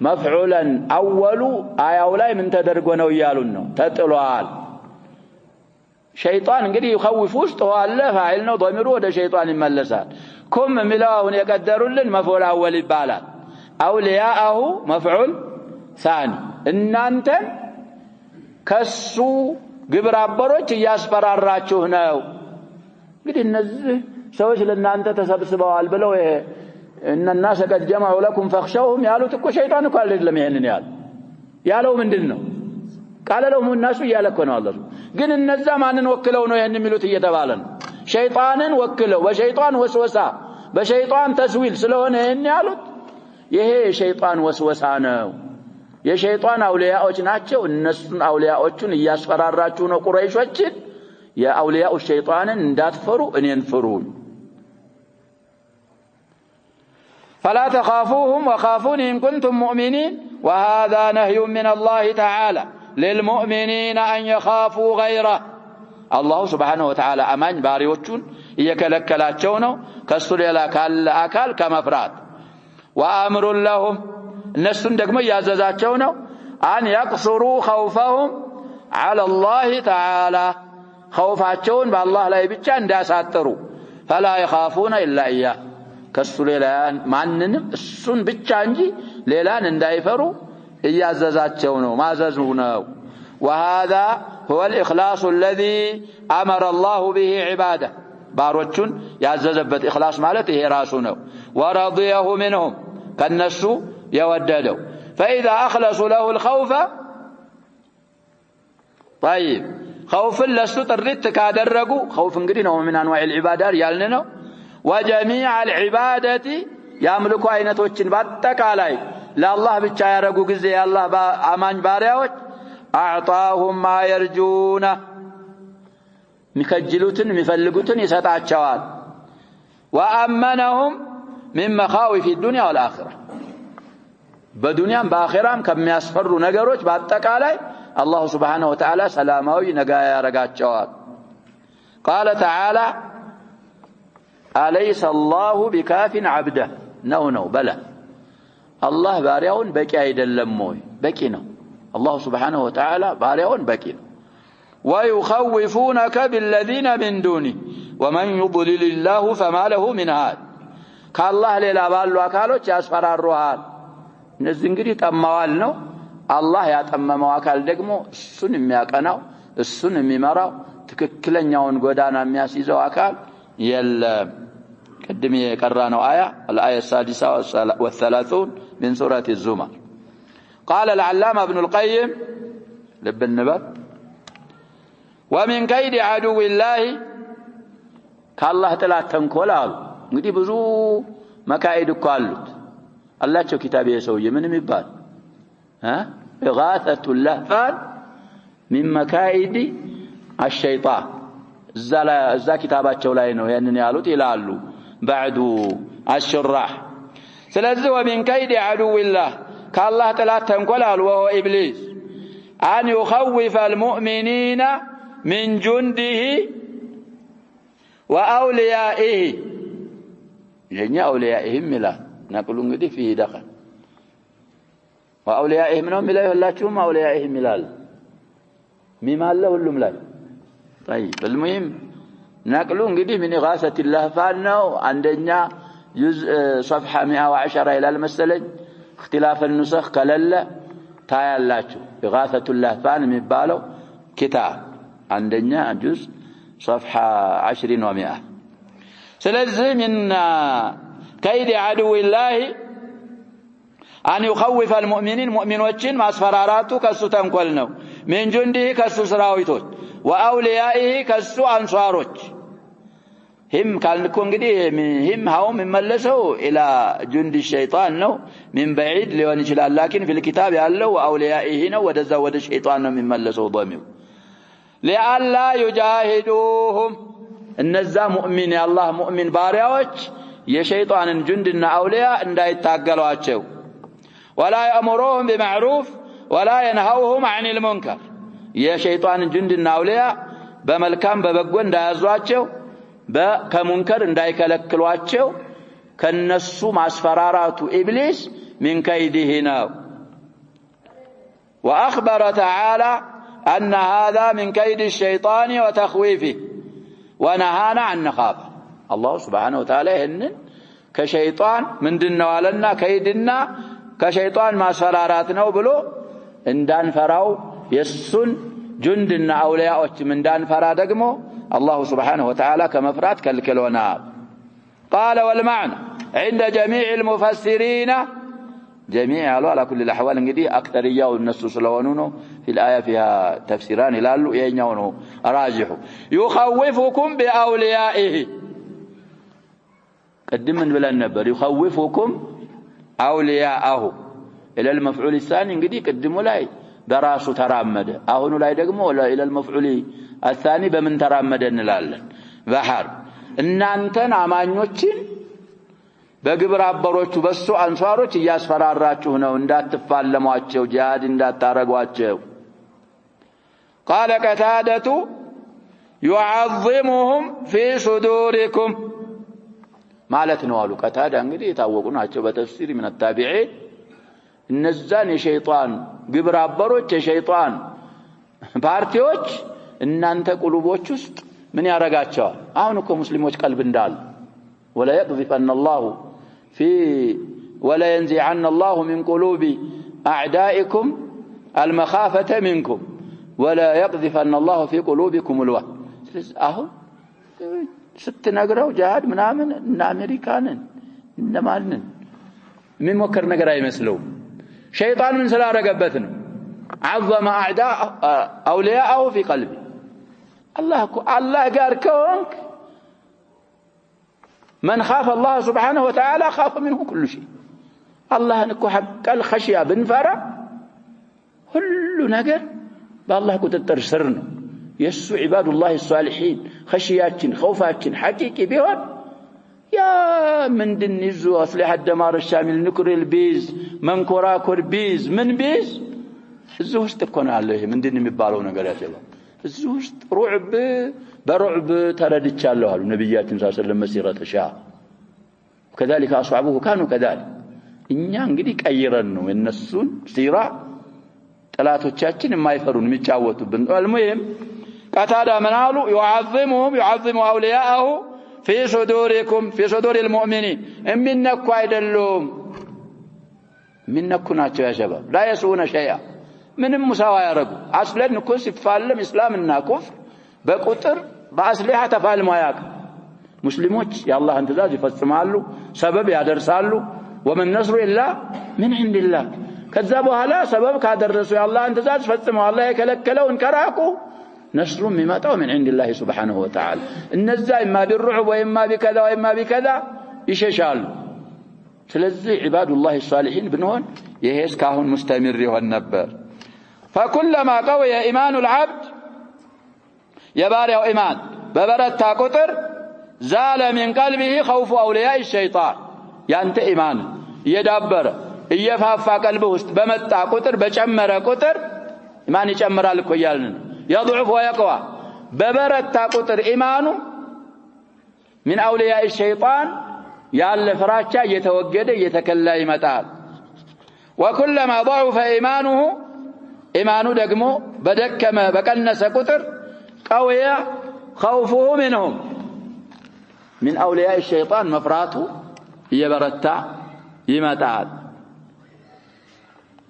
مفعولا أول آية من تدرجونه يالونه تطلعال شيطان እንግዲህ يخوف ውስጥ አለ ፋይል ነው ضميره ወደ ሸይጣን ይመለሳል كم ملاውን የቀደሩልን መፍዑል አወል ይባላል أولياءه مفعول ثاني እናንተን ከሱ ግብረ አበሮች ያስፈራራችሁ ነው እንግዲህ እነዚህ ሰዎች ለእናንተ ተሰብስበዋል ብለው ان الناس قد جمعوا لكم فاخشوهم ያሉት እኮ ሸይጣን እኮ አይደለም ይሄንን ያለው ምንድነው قال لهم الناس እያለኮ ነው አላህ ግን እነዛ ማንን ወክለው ነው ይሄን የሚሉት እየተባለ ነው ሸይጣንን ወክለው በሸይጣን ወስወሳ በሸይጣን ተስዊል ስለሆነ ይሄን ያሉት ይሄ ሸይጣን ወስወሳ ነው የሸይጣን አውሊያዎች ናቸው እነሱን አውሊያዎቹን እያስፈራራችሁ ነው ቁረይሾችን የአውሊያው ሸይጣንን እንዳትፈሩ እኔን ፍሩን فلا تخافوهم وخافوني إن كنتم مؤمنين وهذا نهي من الله تعالى للمؤمنين أن يخافوا غيره الله سبحانه وتعالى أمان باريوتشون يكلكلاتشونه كالسليلا كالأكال كمفرات وأمر لهم النسون دقم يازازاتشونه أن يقصروا خوفهم على الله تعالى خوفاتشون بالله لا يبتشان داساتروا فلا يخافون إلا إياه كالسليلا معنن السن بتشانجي ليلان اندايفروا إيازازاتشونه ما زازونه وهذا هو الإخلاص الذي أمر الله به عباده باروتشون يعززبت إخلاص مالته راسونه ورضيه منهم كالنسو يودده فإذا أخلصوا له الخوف طيب خوف لسو تريد كادرقوا خوف انقرين من أنواع العبادات يالننا وجميع العبادة يملكوا عينتوچن باتك علي لا الله بيتشا يرقوا قزي الله أمان باريوت أعطاهم ما يرجون مكجلوتن مفلقوتن يساتعشوات وأمنهم من مخاوف الدنيا والآخرة بدنيا بآخرة كم يسفروا نقروش باتك علي الله سبحانه وتعالى سلاموي نقايا رقاتشوات قال تعالى أليس الله بكاف عبده نو بلى الله باريون بكي يدلموي بكينا الله سبحانه وتعالى باريون بكينا ويخوفونك بالذين من دونه ومن يضلل الله فما له من هاد كالله ليلا بالو أكالوش يسفر الروحات نزنجري تموال نو الله يتممو أكال دقمو السن مياكناو السن ميمراو تككلن يون قدانا مياسيزو أكال قدمي كرانو آية الآية 36 من سورة الزمر قال العلامة ابن القيم لب النبات ومن كيد عدو الله كالله تلا تنكولال نقدي بزو مكايد كالوت الله شو كتاب يسوي من مبال إغاثة اللهفان من مكايد الشيطان الزا كتابات شولاينو يعني يالوت يلالو بعد الشراح سلازو ومن كيد عدو الله كالله تلا تنكولال وهو إبليس أن يخوف المؤمنين من جنده وأوليائه يعني أوليائهم ملا نقولون قدي فيه دخل وأوليائهم منهم ملا يهلاتهم أوليائهم ملال مما الله اللملال طيب المهم نقولون قدي من إغاثة الله فانه عندنا جزء صفحة 110 إلى المسألة اختلاف النسخ كللا تايالاتشو إغاثة الله فان مبالو كتاب عندنا جزء صفحة 20 و100 سلزم من كيد عدو الله أن يخوف المؤمنين مؤمنوچين ما اسفراراتو كسو تنكولنو من جنده كسو سراويتوች وأوليائه كسو أنصاروች هم ካልንኮ እንግዲህ هم هاوم የሚመለሰው الى جند الشيطان ነው من بعيد ሊሆን ይችላል لكن في الكتاب ያለው አውሊያኢህ ነው ወደዛ ወደ ሸይጣን ነው የሚመለሰው ضمير لئلا يجاهدوهم እነዛ ሙእሚን የአላህ ሙእሚን ባሪያዎች የሸይጣንን ጁንድና አውሊያ እንዳይታገሏቸው ولا يأمرهم بمعروف ولا ينهوهم عن المنكر የሸይጣንን ጁንድና አውሊያ በመልካም በበጎ እንዳያዟቸው ከሙንከር እንዳይከለክሏቸው ከነሱ ማስፈራራቱ ኢብሊስ من كيده ነው وأخبر تعالى أن هذا من كيد الشيطان وتخويفه ونهانا عن نخافه الله سبحانه وتعالى إن كشيطان من دنا ولنا كيدنا كشيطان ما سراراتنا وبلو إن دان فراو يسن جندنا أولياء من دان فرا دقمو الله سبحانه وتعالى كمفرات كالكلونا قال والمعنى عند جميع المفسرين جميع على كل الأحوال انجدي أكثرية والنص سلوانونه في الآية فيها تفسيران لالو ينيونه راجح يخوفكم بأوليائه قدم من بلا النبر يخوفكم أولياءه إلى المفعول الثاني انجدي قدموا لاي براسو ترامد أهونو لاي دقموا ولا إلى المفعول الثاني بمن ترامد نلالن بحر إن أنتن عمانيوچين በግብር አበሮቹ በሱ አንሷሮች ያስፈራራችሁ ነው እንዳትፋለሟቸው ጂሃድ እንዳታረጓቸው قال قتادة يعظمهم في صدوركم ማለት ነው አሉ قتادة እንግዲህ የታወቁ ናቸው በተፍሲር من التابعين እነዛን የሸይጣን ግብር አበሮች የሸይጣን ፓርቲዎች እናንተ ቁልቦች ውስጥ ምን ያረጋቸዋል አሁን እኮ ሙስሊሞች ቀልብ እንዳል ولا يقذفن الله ولا ينزعن الله من قلوب أعدائكم المخافة منكم ولا يقذفن الله في قلوبكم الوهن أهو ست نقرأ وجهاد من آمن إن أمريكانن إنما أنن من مكر نقرأ يمثلون شيطان من سلارة قبتنا عظم أعداء أولياءه في قلبي الله قال كونك من خاف الله سبحانه وتعالى خاف منه كل شيء الله نكو حق الخشية بنفرة كل نجر بالله كتتر سرنا يسو عباد الله الصالحين خشياتين خوفاتين حقيقي بيون يا من دنيزو أصلح الدمار الشامل نكر البيز من كراكر بيز من بيز الزوج تكون عليه من دني مبالون قال يا الزوج رعب برعب تردد الله النبيات صلى الله عليه وسلم مسيرة شاء وكذلك أصحابه كانوا كذلك إننا نقدي كأيرنو النسون سيرة ثلاثة ما يفرون متجاوتوا المهم قتادة منالو يعظم أولياءه في صدوركم في صدور المؤمنين منك وايدلهم منك ناتشو يا شباب لا يسوون شيئا من المساواة يا رب أصلا نكون سفالم إسلامنا كفر بقطر بأسلحة تفعل ما ياك مسلموች يا አንተ ዛዝ ይፈጽማሉ ሰበብ ያደርሳሉ ومن نصر إلا من عند الله ከዛ በኋላ ሰበብ ካደረሱ يا አንተ ዛዝ ፈጽመው አላህ የከለከለውን ከራቁ نصر የሚመጣው من عند الله سبحانه وتعالى እነዛ إما بالرعب وإما بكذا وإما بكذا ይሸሻሉ ስለዚህ عباد الله الصالحين ብንሆን ይሄስ ካሁን مستمر ይሆን ነበር فكلما قوي إيمان العبد يبارع إيمان ببرت قطر زال من قلبه خوف أولياء الشيطان يانت إيمان يدبر يفافى قلبه بمتع قطر بجمر قطر إيمان يجمر لك ويالن يضعف ويقوى ببرت قطر إيمانه من أولياء الشيطان يال فراشا يتوجد يتكلى متعال وكلما ضعف إيمانه دقمو بدكما بكنس قطر قوي خوفه منهم من أولياء الشيطان مفراته يبرتا يمتعال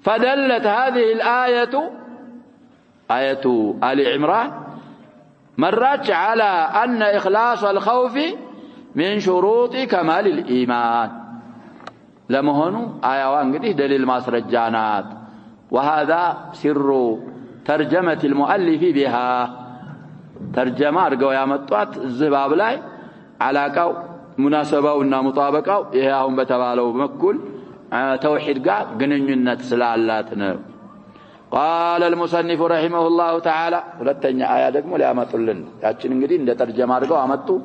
فدلت هذه الآية آية آل عمران مرت على أن إخلاص الخوف من شروط كمال الإيمان لمهنو آيوان قديه دليل ماسرجانات وهذا سر ترجمة المؤلف بها ترجمة أرقوا يا مطوات الزباب لاي علاقة مناسبة ونا مطابقة إياهم بتبالو بمكل توحيد قا قننينة سلالاتنا. قال المصنف رحمه الله تعالى ولتني آية دقمو لأمطلن ياتشن انقدين ده ترجمة رقو أمطو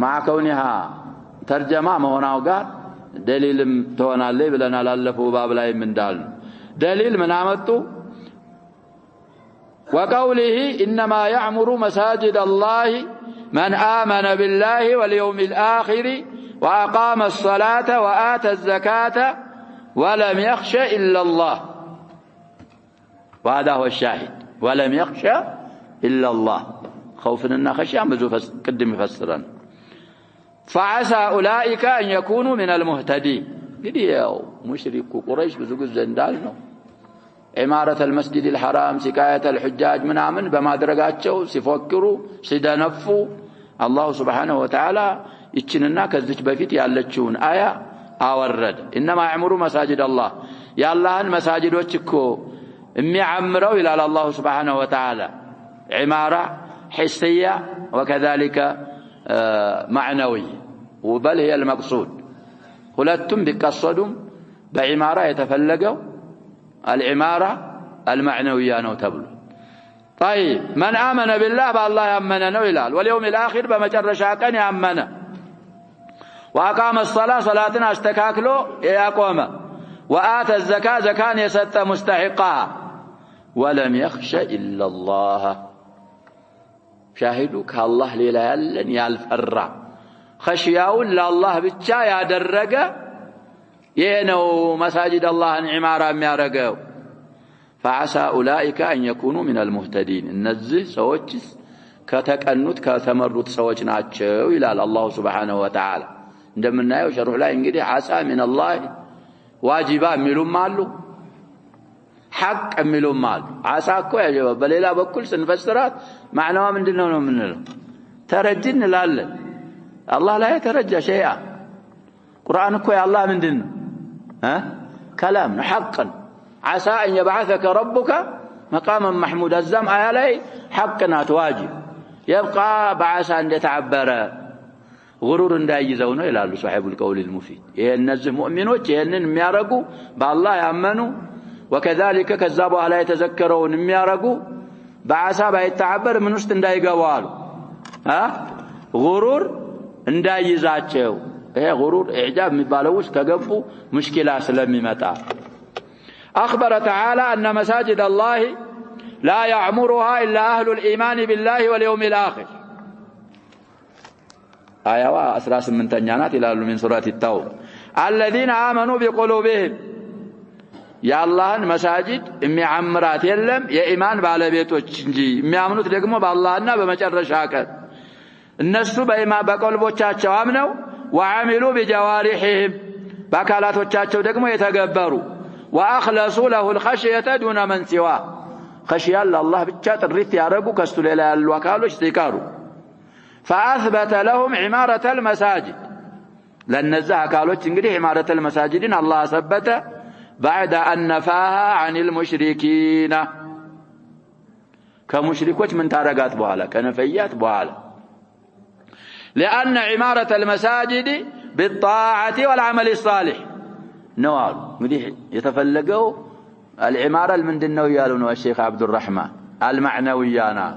مع كونها ترجمة مهناو قال دليل تونا اللي بلنا لالفو باب لاي من دال دليل من أمطو وقوله إنما يعمر مساجد الله من آمن بالله واليوم الآخر وأقام الصلاة وآتى الزكاة ولم يخش إلا الله. وهذا هو الشاهد ولم يخش إلا الله خوفنا خشيا قدم فسرا. فعسى أولئك أن يكونوا من المهتدين. قديو مشرك قريش بزوج الزندالنا عمارة المسجد الحرام سكاية الحجاج من آمن بما درقاتشو سيفكروا سيدنفوا الله سبحانه وتعالى يتشننا كذلك بفيت يالتشون آية أورد إنما يعمروا مساجد الله يا الله المساجد وشكو امي عمروا إلى الله سبحانه وتعالى عمارة حسية وكذلك معنوية وبل هي المقصود قلتم بقصدهم بعمارة يتفلقوا العمارة المعنوية نوتبل. طيب من آمن بالله بالله يأمن نويلال واليوم الآخر بمجر شاكن يأمن وأقام الصلاة صلاتنا استكاكلو يقوم وآتى الزكاة زكاة يست مستحقها ولم يخش إلا الله. شاهدوك الله ليلا يلن يالفرع خشياون لله بتشا يادرق ينو مساجد الله عمارة ميارقو. فعسى أولئك أن يكونوا من المهتدين. النزه سوتش كتكنت كتمرد سوتشنا تشو إلى الله سبحانه وتعالى. عندما يشرح لا ينقدي عسى من الله واجبا ملوم مالو حق ملوم مالو عسى كو يا جواب بليلا بكل سنفسرات معناه من ديننا مننا ترجين لله الله لا يترجى شيئا. قرآن كو يا الله من ديننا كلام حقا. عسى أن يبعثك ربك مقاما محمود الزم آلي حقنا تواجب يبقى بعسى أن يتعبر غرور دايزونه إلى صاحب القول المفيد. النزه مؤمنوች ይሄንን የሚያረጉ በአላህ ያመኑ وكذلك كذابوا على يتذكرون የሚያረጉ بعسى ባይተعبر ምን ውስጥ እንዳይገቡ አሉ غرور እንዳይዛቸው። ይሄ غرور اعجاب የሚባለው ውስጥ ከገቡ مشكلة ስለሚመጣ أخبر تعالى أن مساجد الله لا يعمرها إلا أهل الإيمان بالله واليوم الآخر. آية 18 إلى من سورة التوبة الذين آمنوا بقلوبهم يا الله مساجد إمي عمرات يلم يا إيمان بالبيتوች እንጂ የሚያምኑት ደግሞ በአላህና በመጨረሻ ቀን እነሱ በቀልቦቻቸው አምነው وعملوا بجوارحهم በአካላቶቻቸው ደግሞ የተገበሩ وأخلصوا له الخشية دون من سواه خشية الله ብቻ ጥሪት ያረጉ ከሱ ሌላ ያሉ አካሎች ሲቀሩ فأثبت لهم عمارة المساجد لأن الزها قالوا انقدي عمارة المساجد الله ثبت بعد أن نفاها عن المشركين كمشركوش من تارقات بوالا كنفيات بوالا لأن عمارة المساجد بالطاعة والعمل الصالح نوال مديح يتفلقوا العمارة المندنوية لنو الشيخ عبد الرحمن المعنويانا.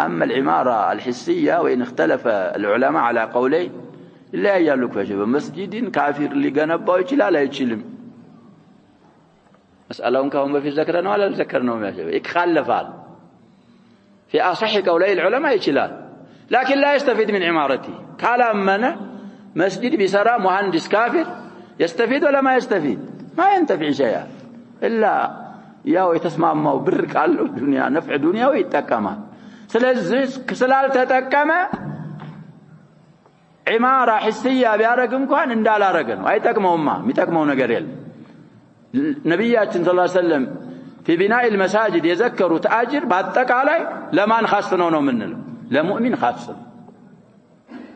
أما العمارة الحسية وإن اختلف العلماء على قولين لا يالك فشبه مسجد كافر اللي قنبه يشلا لا يشلم مسألهم كهم في ذكرنا ولا ذكرناهم يا شباب يخلفال في أصح قولي العلماء يشلا لكن لا يستفيد من عمارته. قال أمنا مسجد بسرى مهندس كافر يستفيد ولا ما يستفيد؟ ما ينتفع شيئا إلا ياو يتسمع ما برك قال الدنيا نفع دنيا ويتكما ስለዚህ ስላልተጠቀመ ዒማራ ሒስያ ቢያረግ እንኳን እንዳላረገ ነው አይጠቅመውማ የሚጠቅመው ነገር የለም። ነብያችን ሰለላሁ ዐለይሂ ወሰለም في بناء المساجد يذكروا تأجر በአጠቃላይ ለማን خاص ነው የምንለው ለሙእሚን خاص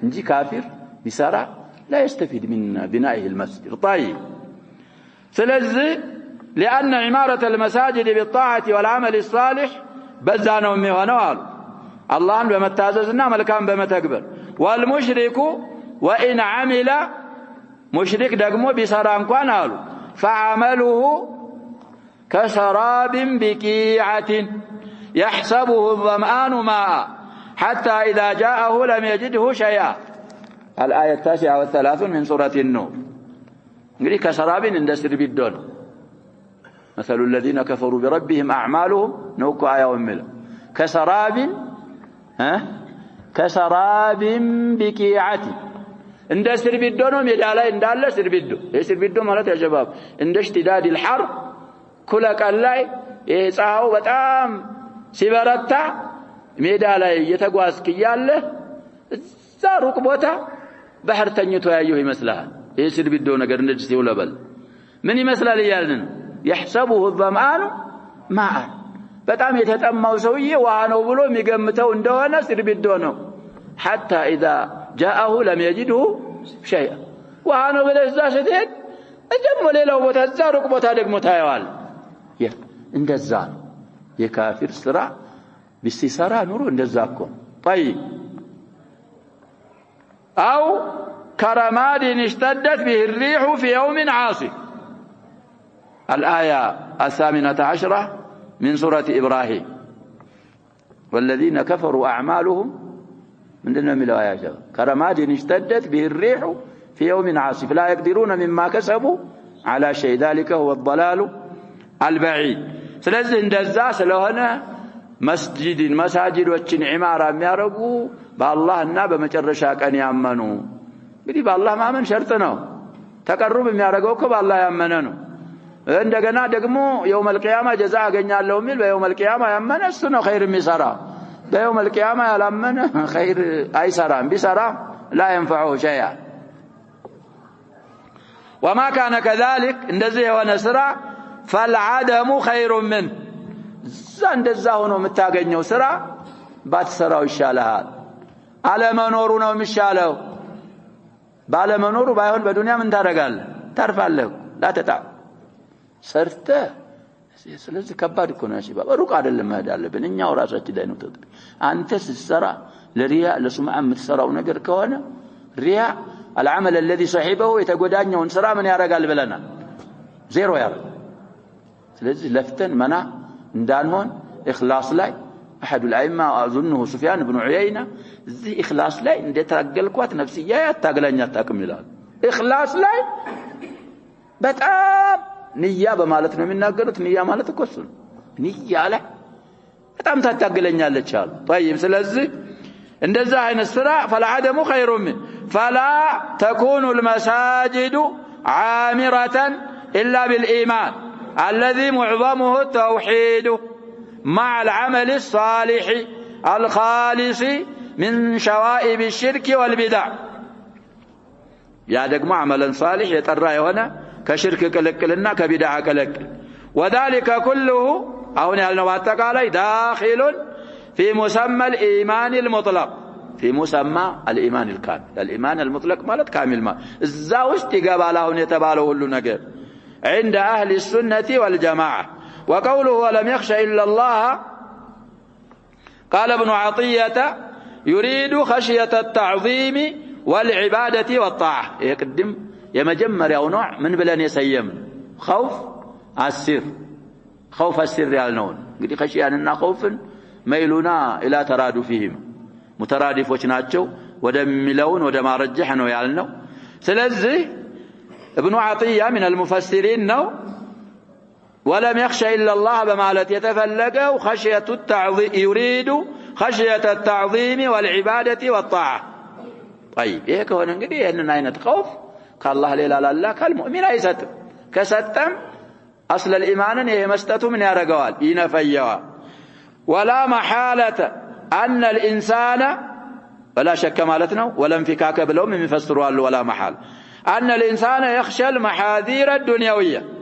እንጂ ካፊር ቢሰራ لا يستفيد من بنائه المسجد. طيب ስለዚህ لأن عمارة المساجد بالطاعة والعمل الصالح بزانوا የሚሆነው አሉ አላህን በመታዘዝና መልካም በመተግበር والمشرك وإن عمل مشرك دقمو بسران كان قالوا فعمله كسراب بكيعة يحسبه الظمآن ماء حتى إذا جاءه لم يجده شيئا. الآية 39 من سورة النور. نقول كسراب اندسر بالدون مثل الذين كفروا بربهم أعمالهم نوكو آية وملا كسراب بكيعة اندسر بالدون ميدالا اندال سر بالدو يسر بالدو مالت يا شباب اندشتداد الحر كلك الله يصاو በጣም ሲበረታ ሜዳ ላይ የተጓዝክ ያለ እዛ ሩቅ ቦታ ባህር ተኝቶ ያየው ይመስላል የስር ቢዶ ነገር እንደዚህ ሲውለበል ምን ይመስላል ይያልን يحسبه الظمآن ماء በጣም የተጠማው ሰውዬ ውሃ ነው ብሎ የሚገምተው እንደሆነ ስር ቢዶ ነው حتى اذا جاءه لم يجده شيئا ውሃ ነው ብለዛ ስትሄድ እጀም ሌላው ቦታ እዛ ሩቅ ቦታ ደግሞ ታየዋል እንደዛ የካፊር ስራ ቢሲሰራ ኑሮ እንደዛ እኮ طيب أو كرماد اشتدت به الريح في يوم عاصف. الآية 18 من سورة إبراهيم. والذين كفروا أعمالهم من دون الآية كرماد اشتدت به الريح في يوم عاصف لا يقدرون مما كسبوا على شيء ذلك هو الضلال البعيد. ስለዚህ እንደዛ ስለሆነ مساجدዎችን ዒማራ የሚያረጉ በአላህና በመጨረሻ ቀን ያመኑ እንግዲህ በአላህ ማመን ሸርጥ ነው ተቀርብ የሚያረጋው ከአላህ ያመነ ነው እንደገና ደግሞ የውመል ቂያማ ጀዛ አገኛለሁ የሚል በየውመል ቂያማ ያመነ እሱ ነው ኸይር የሚሰራ በየውመል ቂያማ ያላመነ ኸይር አይሰራም ቢሰራ لا ينفعه شيئا. وما كان كذلك እንደዚህ የሆነ ስራ فالعدم خير منه እንደዛ ሆኖ የምታገኘው ስራ ባትሰራው ይሻላል አለመኖሩ ነው የሚሻለው ባለመኖሩ ባይሆን በዱንያ ምን ታረጋለህ ታርፋለህ ላተጣ ሰርተ ስለዚህ ከባድ እኮ ነው ሲባ ሩቅ አይደለም አይደለም እኛው ራሳችን ላይ ነው ተጥብ አንተ ስትሰራ ለሪያ ለሱማ የምትሰራው ነገር ከሆነ ሪያ العمل الذي صاحبه የተጎዳኘውን ስራ ምን ያረጋል ብለና ዜሮ ያረጋል ስለዚህ ለፍተን መና እንዳንሆን إخلاص لاي أحد الأئمة أظنه سفيان بن عيينة ذي إخلاص لاي إنده ترقلكوات نفسيات تقلن يتاكملال إخلاص لاي بتأب نية بمالتنا من ناقلت نية مالت كسل نية لا بتأم تتاقلن يالتشال طيب سلزي إنده زاهن السراء فالعدم خير منه فلا تكون المساجد عامرة إلا بالإيمان الذي معظمه التوحيد مع العمل الصالح الخالص من شوائب الشرك والبدع. يا دقم عملا صالح يترى هنا كشرك كلكلنا كبدع كلك وذلك كله أهنا النواتك علي داخل في مسمى الإيمان المطلق في مسمى الإيمان الكامل. الإيمان المطلق مالت كامل ما الزاوج تقابله يتباله كل نقر عند أهل السنة والجماعة. وقوله ولم يخش إلا الله قال ابن عطية يريد خشية التعظيم والعبادة والطاعة يقدم يمجمر يا نوع من بلن يسيم خوف السر خوف السر يالنون قد خشي أننا خوف ميلنا إلى ترادفهم مترادف وشناتشو ودملون ودما رجحنو يالنو سلزي ابن عطية من المفسرين نو ولم يخشى إلا الله بمالت يتفلق وخشية التعظيم يريد خشية التعظيم والعبادة والطاعة. طيب إيه كون نقدي أننا أين تخوف قال الله لا لا لا كالمؤمن أيست كستم أصل الإيمان يمستة من يرقوال ينفيوا ولا محالة أن الإنسان ولا شك مالتنا ولا انفكاك بلوم من فسروا ولا محال أن الإنسان يخشى المحاذير الدنيوية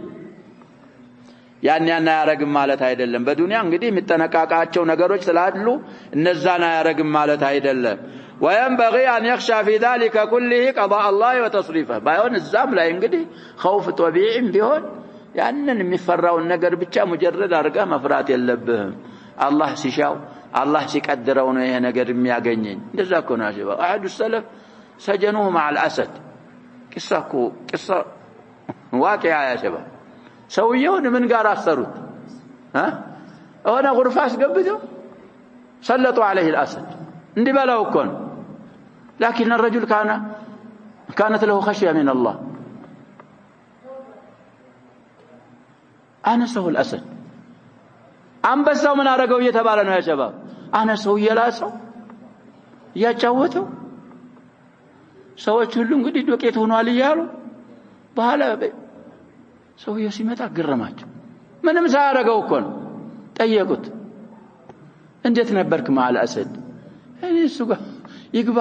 يعني أنا يرقم مالتها يدلم بدنيا انقدي متنكاكاتشو نقروش سلادلو النزانا يرقم مالتها يدلم وينبغي أن يخشى في ذلك كله قضاء الله وتصريفه بايون الزام لا ينقدي خوف طبيعي بيهون يعني مفرعوا النقر بيتشا مجرد أرقى مفرات يلبهم الله سيشاو الله ሲቀድረው ነው ይሄ ነገር የሚያገኘኝ እንደዛ እኮ ነው አጀባ አሐዱ ሰለፍ سجنوه مع الأسد قصة واقعة يا شباب سويون من قار أثروا ها هنا غرفاس قبضوا سلطوا عليه الأسد اندي بلاو كون لكن الرجل كانت له خشية من الله أنسه الأسد أنبسوا من أرقوا يتبالنا يا شباب أنسوا يلاسوا يجاوتوا ሰዎች ሁሉ እንግዲህ ዶቄት ሆኗል ይያሉ በኋላ ሰውየው ሲመጣ ገረማቸው ምንም ሳያረጋው እኮ ነው ጠየቁት እንዴት ነበርክ ማለ አሰድ እኔ እሱ ጋር ይግባ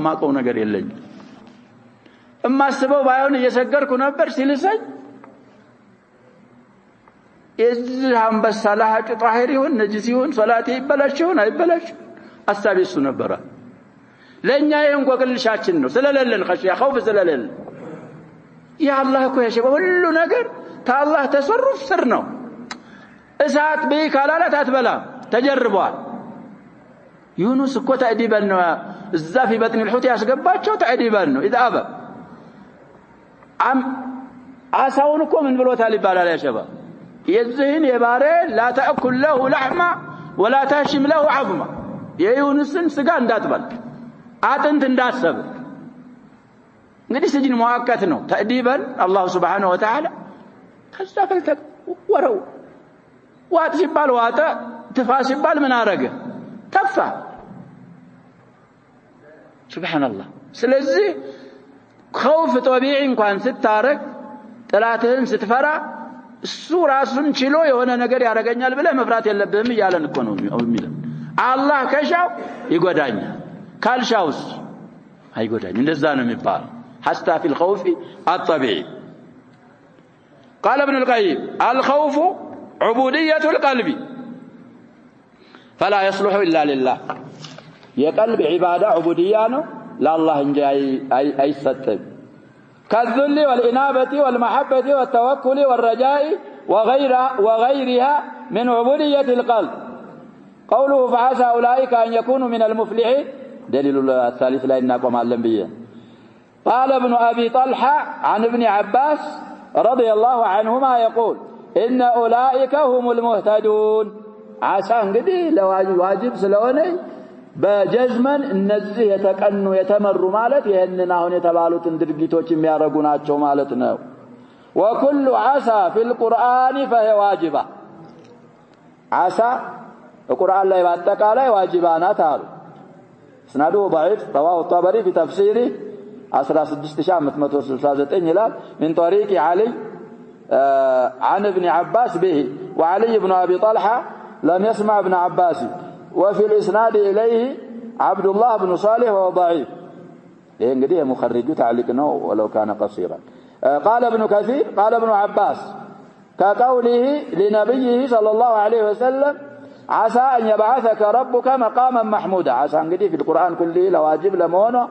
ማቀው ነገር የለኝ እማስበው ባይሆን እየሰገርኩ ነበር ሲልሰኝ እዚህ አንበሳ ለሐጭ ጣሂር ይሁን ነጅስ ይሁን ሶላቴ ይበላሽ ይሁን አይበላሽ አሳቢሱ ነበር ለኛ ይሄን ቆቅልሻችን ነው ስለሌለን ኸሽያ ኸውፍ ስለሌለን ያ አላህ እኮ ያሸበ ሁሉ ነገር ታላህ ተሰሩፍ ስር ነው እሳት በካላላት አትበላ ተጀርቧል ዩኑስ እኮ ተዕዲበን ነው እዛ في بطن الحوت ያስገባቸው ተዕዲበን ነው اذا ابى አሳውን እኮ ምን ብሎታል ይባላል ያሸባ የዚህን የባሬ لا تاكل له لحما ولا تهشم له عظما የዩኑስን ስጋ እንዳትበል አጥንት እንዳሰብ እንግዲህ سجن مؤقت ነው ተዕዲበን አላህ Subhanahu Wa Ta'ala ከዛፈልተ ወረው ዋጥ ሲባል ዋጣ ትፋስ ሲባል ምን አረገ ተፋ ሱብሃንአላህ ስለዚህ خوف طبيعي እንኳን ስታረግ ጥላትህን ስትፈራ እሱ ራሱን ችሎ የሆነ ነገር ያረጋኛል ብለህ መፍራት የለብህም ይያለን እኮ ነው የሚለው አላህ ከሻው ይጎዳኛል ካልሻውስ አይጎዳኝ እንደዛ ነው የሚባለው حتى في الخوف الطبيعي قال ابن القيم الخوف عبودية القلب فلا يصلح إلا لله يا قلب عبادة عبودية لله انجي أي ستب كالذل والإنابة والمحبة والتوكل والرجاء وغيرها من عبودية القلب قوله فعسى أولئك أن يكونوا من المفلحين دليل الثالث لا إنكم علم بيه قال ابن أبي طلحة عن ابن عباس رضي الله عنهما يقول إن أولئك هم المهتدون عسى انقدي لو واجب سلوني بجزمن النزي يتكنوا يتمروا مالت يهننا هون يتبالوا تندرقيتوش ميارقوناتشو مالتنا وكل عسى في القرآن فهي واجبة عسى القرآن لا يباتك عليه واجبانات هذا سنده ضعيف رواه الطبري في تفسيره 16569 يلال من طريق علي عن ابن عباس به وعلي بن أبي طلحة لم يسمع ابن عباس وفي الإسناد إليه عبد الله بن صالح وهو ضعيف ينقديه مخرجو تعليقنا ولو كان قصيرا قال ابن كثير قال ابن عباس كقوله لنبيه صلى الله عليه وسلم عسى أن يبعثك ربك مقاما محمودا عسى انقديه في القرآن كله لواجب لمونه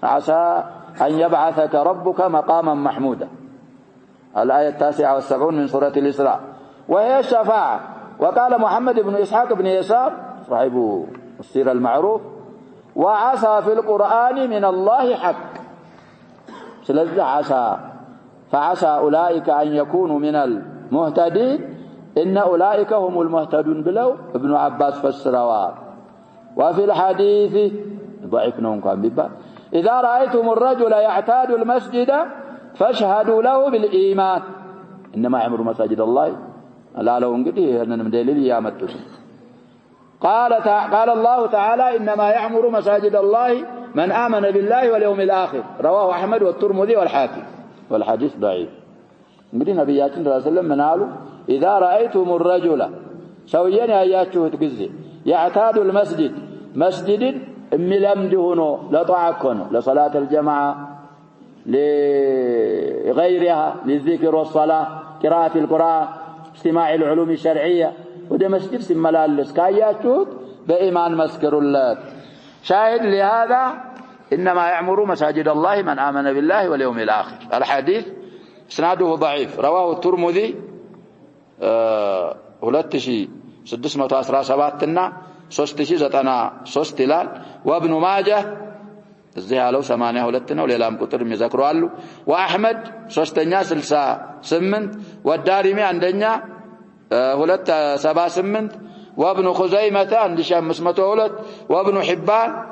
عسى أن يبعثك ربك مقاما محمودا الآية 79 من سورة الإسراء وهي الشفاعة وقال محمد بن إسحاق بن يسار صاحب السيرة المعروف وعسى في القرآن من الله حق سلذة عسى فعسى أولئك أن يكونوا من المهتدين إن أولئك هم المهتدون بلو ابن عباس فسروا وفي الحديث ضعفنهم كان ببا إذا رأيتم الرجل يعتاد المسجد فاشهدوا له بالإيمان إنما يعمر مساجد الله لا لو انقدي أننا مدلل يامتوس قال الله تعالى إنما يعمر مساجد الله من آمن بالله واليوم الآخر رواه أحمد والترمذي والحاكم والحديث ضعيف انقدي نبياتنا صلى الله عليه وسلم من قالوا إذا رأيتم الرجل سويا آياته تقزي يعتاد المسجد مسجد ملمدهنو لطاعكنو لصلاة الجماعة لغيرها للذكر والصلاة قراءة القرآن استماع العلوم الشرعية وده مسجد سملالس كاياتوت بإيمان مسكر الله شاهد لهذا إنما يعمر مساجد الله من آمن بالله واليوم الآخر الحديث اسناده ضعيف رواه الترمذي 2617 3093 ይላል وابن ماجه እዚህ ያለው 82 ነው ሌላም ቁጥር የሚዘክሩአሉ وأحمد ሶስተኛ 68 والدارمي አንደኛ 278 وابن خزيمة 1502 وابن حبان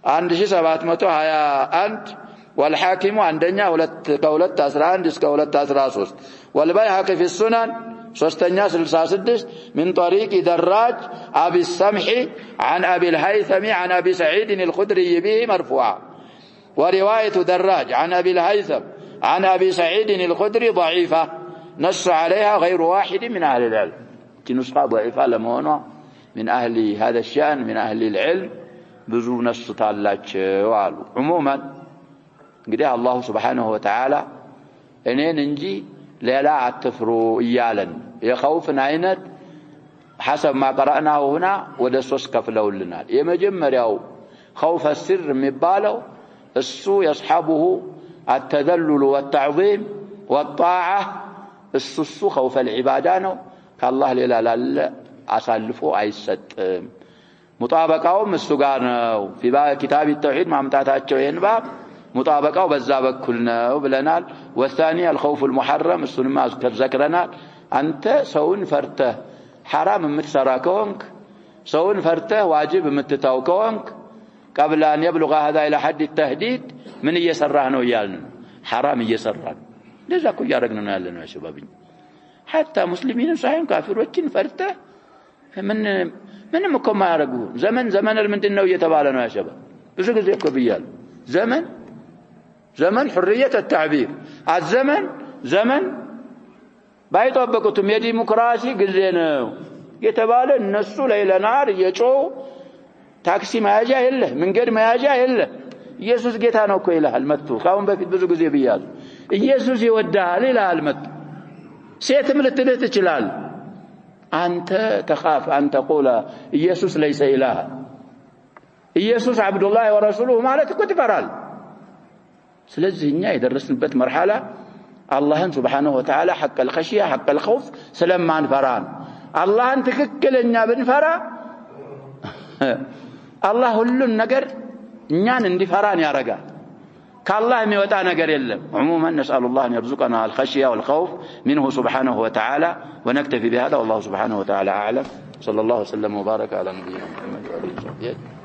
1721 والحاكم عندنا 211 እስከ 213 والبيهقي في السنن ሶስተኛ 66 من طريق دراج أبي السمح عن أبي الهيثم عن أبي سعيد الخدري به مرفوعا ورواية دراج عن أبي الهيثم عن أبي سعيد الخدري ضعيفة نص عليها غير واحد من أهل العلم نسخة ضعيفة لمونة من أهل هذا الشأن من أهل العلم بزو نص تالاج وعلو عموما قدها الله سبحانه وتعالى إنين نجي لا أتفروا إيالا يخوف عينت حسب ما قرأناه هنا ودسوس كفلوا لنا يمجمر يو خوف السر مبالو السو يصحبه التذلل والتعظيم والطاعة السو خوف العبادانو كالله لا أسالفه أيست مطابقهم السجانو في باب كتاب التوحيد مع متعتاتشو ينباب مطابقه وبزابك كلنا وبلنال والثاني الخوف المحرم السنما ذكرنا أنت سون فرته حرام متسراكونك سون فرته واجب متتاوكونك قبل أن يبلغ هذا إلى حد التهديد من يسرهنا ويالنا حرام يسرهنا لذا كو يارقنا يالنا يا شبابي حتى مسلمين صحيح كافرين فرته من مكم ما يارقون زمن المندنو يتبالنا يا شباب بس زي كبيال زمن حرية التعبير الزمن زمن بايطبقتم يا ديمقراطي قلنا يتبالى الناس ليل نهار يجو تاكسي ما يجا الا من غير ما يجا الا ኢየሱስ ጌታ ነው እኮ ይላል መጥቶ ካሁን በፊት ብዙ ጊዜ ብያለሁ ኢየሱስ ይወዳል ይላል መጥቶ ሴትም ልትልህ ትችላል አንተ تخاف أن تقول ኢየሱስ ليس إله ኢየሱስ عبد الله ورسوله ማለት እኮ ትፈራል ስለዚህ እኛ የደረስንበት مرحله አላህን سبحانه وتعالى حق الخشيه حق الخوف ስለማንፈራን አላህን ትክክለኛ ብንፈራ አላህ ሁሉን ነገር እኛን እንዲፈራን ያረጋል كالله ميوتا نجر يلم عموما نسأل الله أن يرزقنا الخشية والخوف منه سبحانه وتعالى ونكتفي بهذا والله سبحانه وتعالى أعلم صلى الله وسلم وبارك على نبينا محمد وعلى آله وصحبه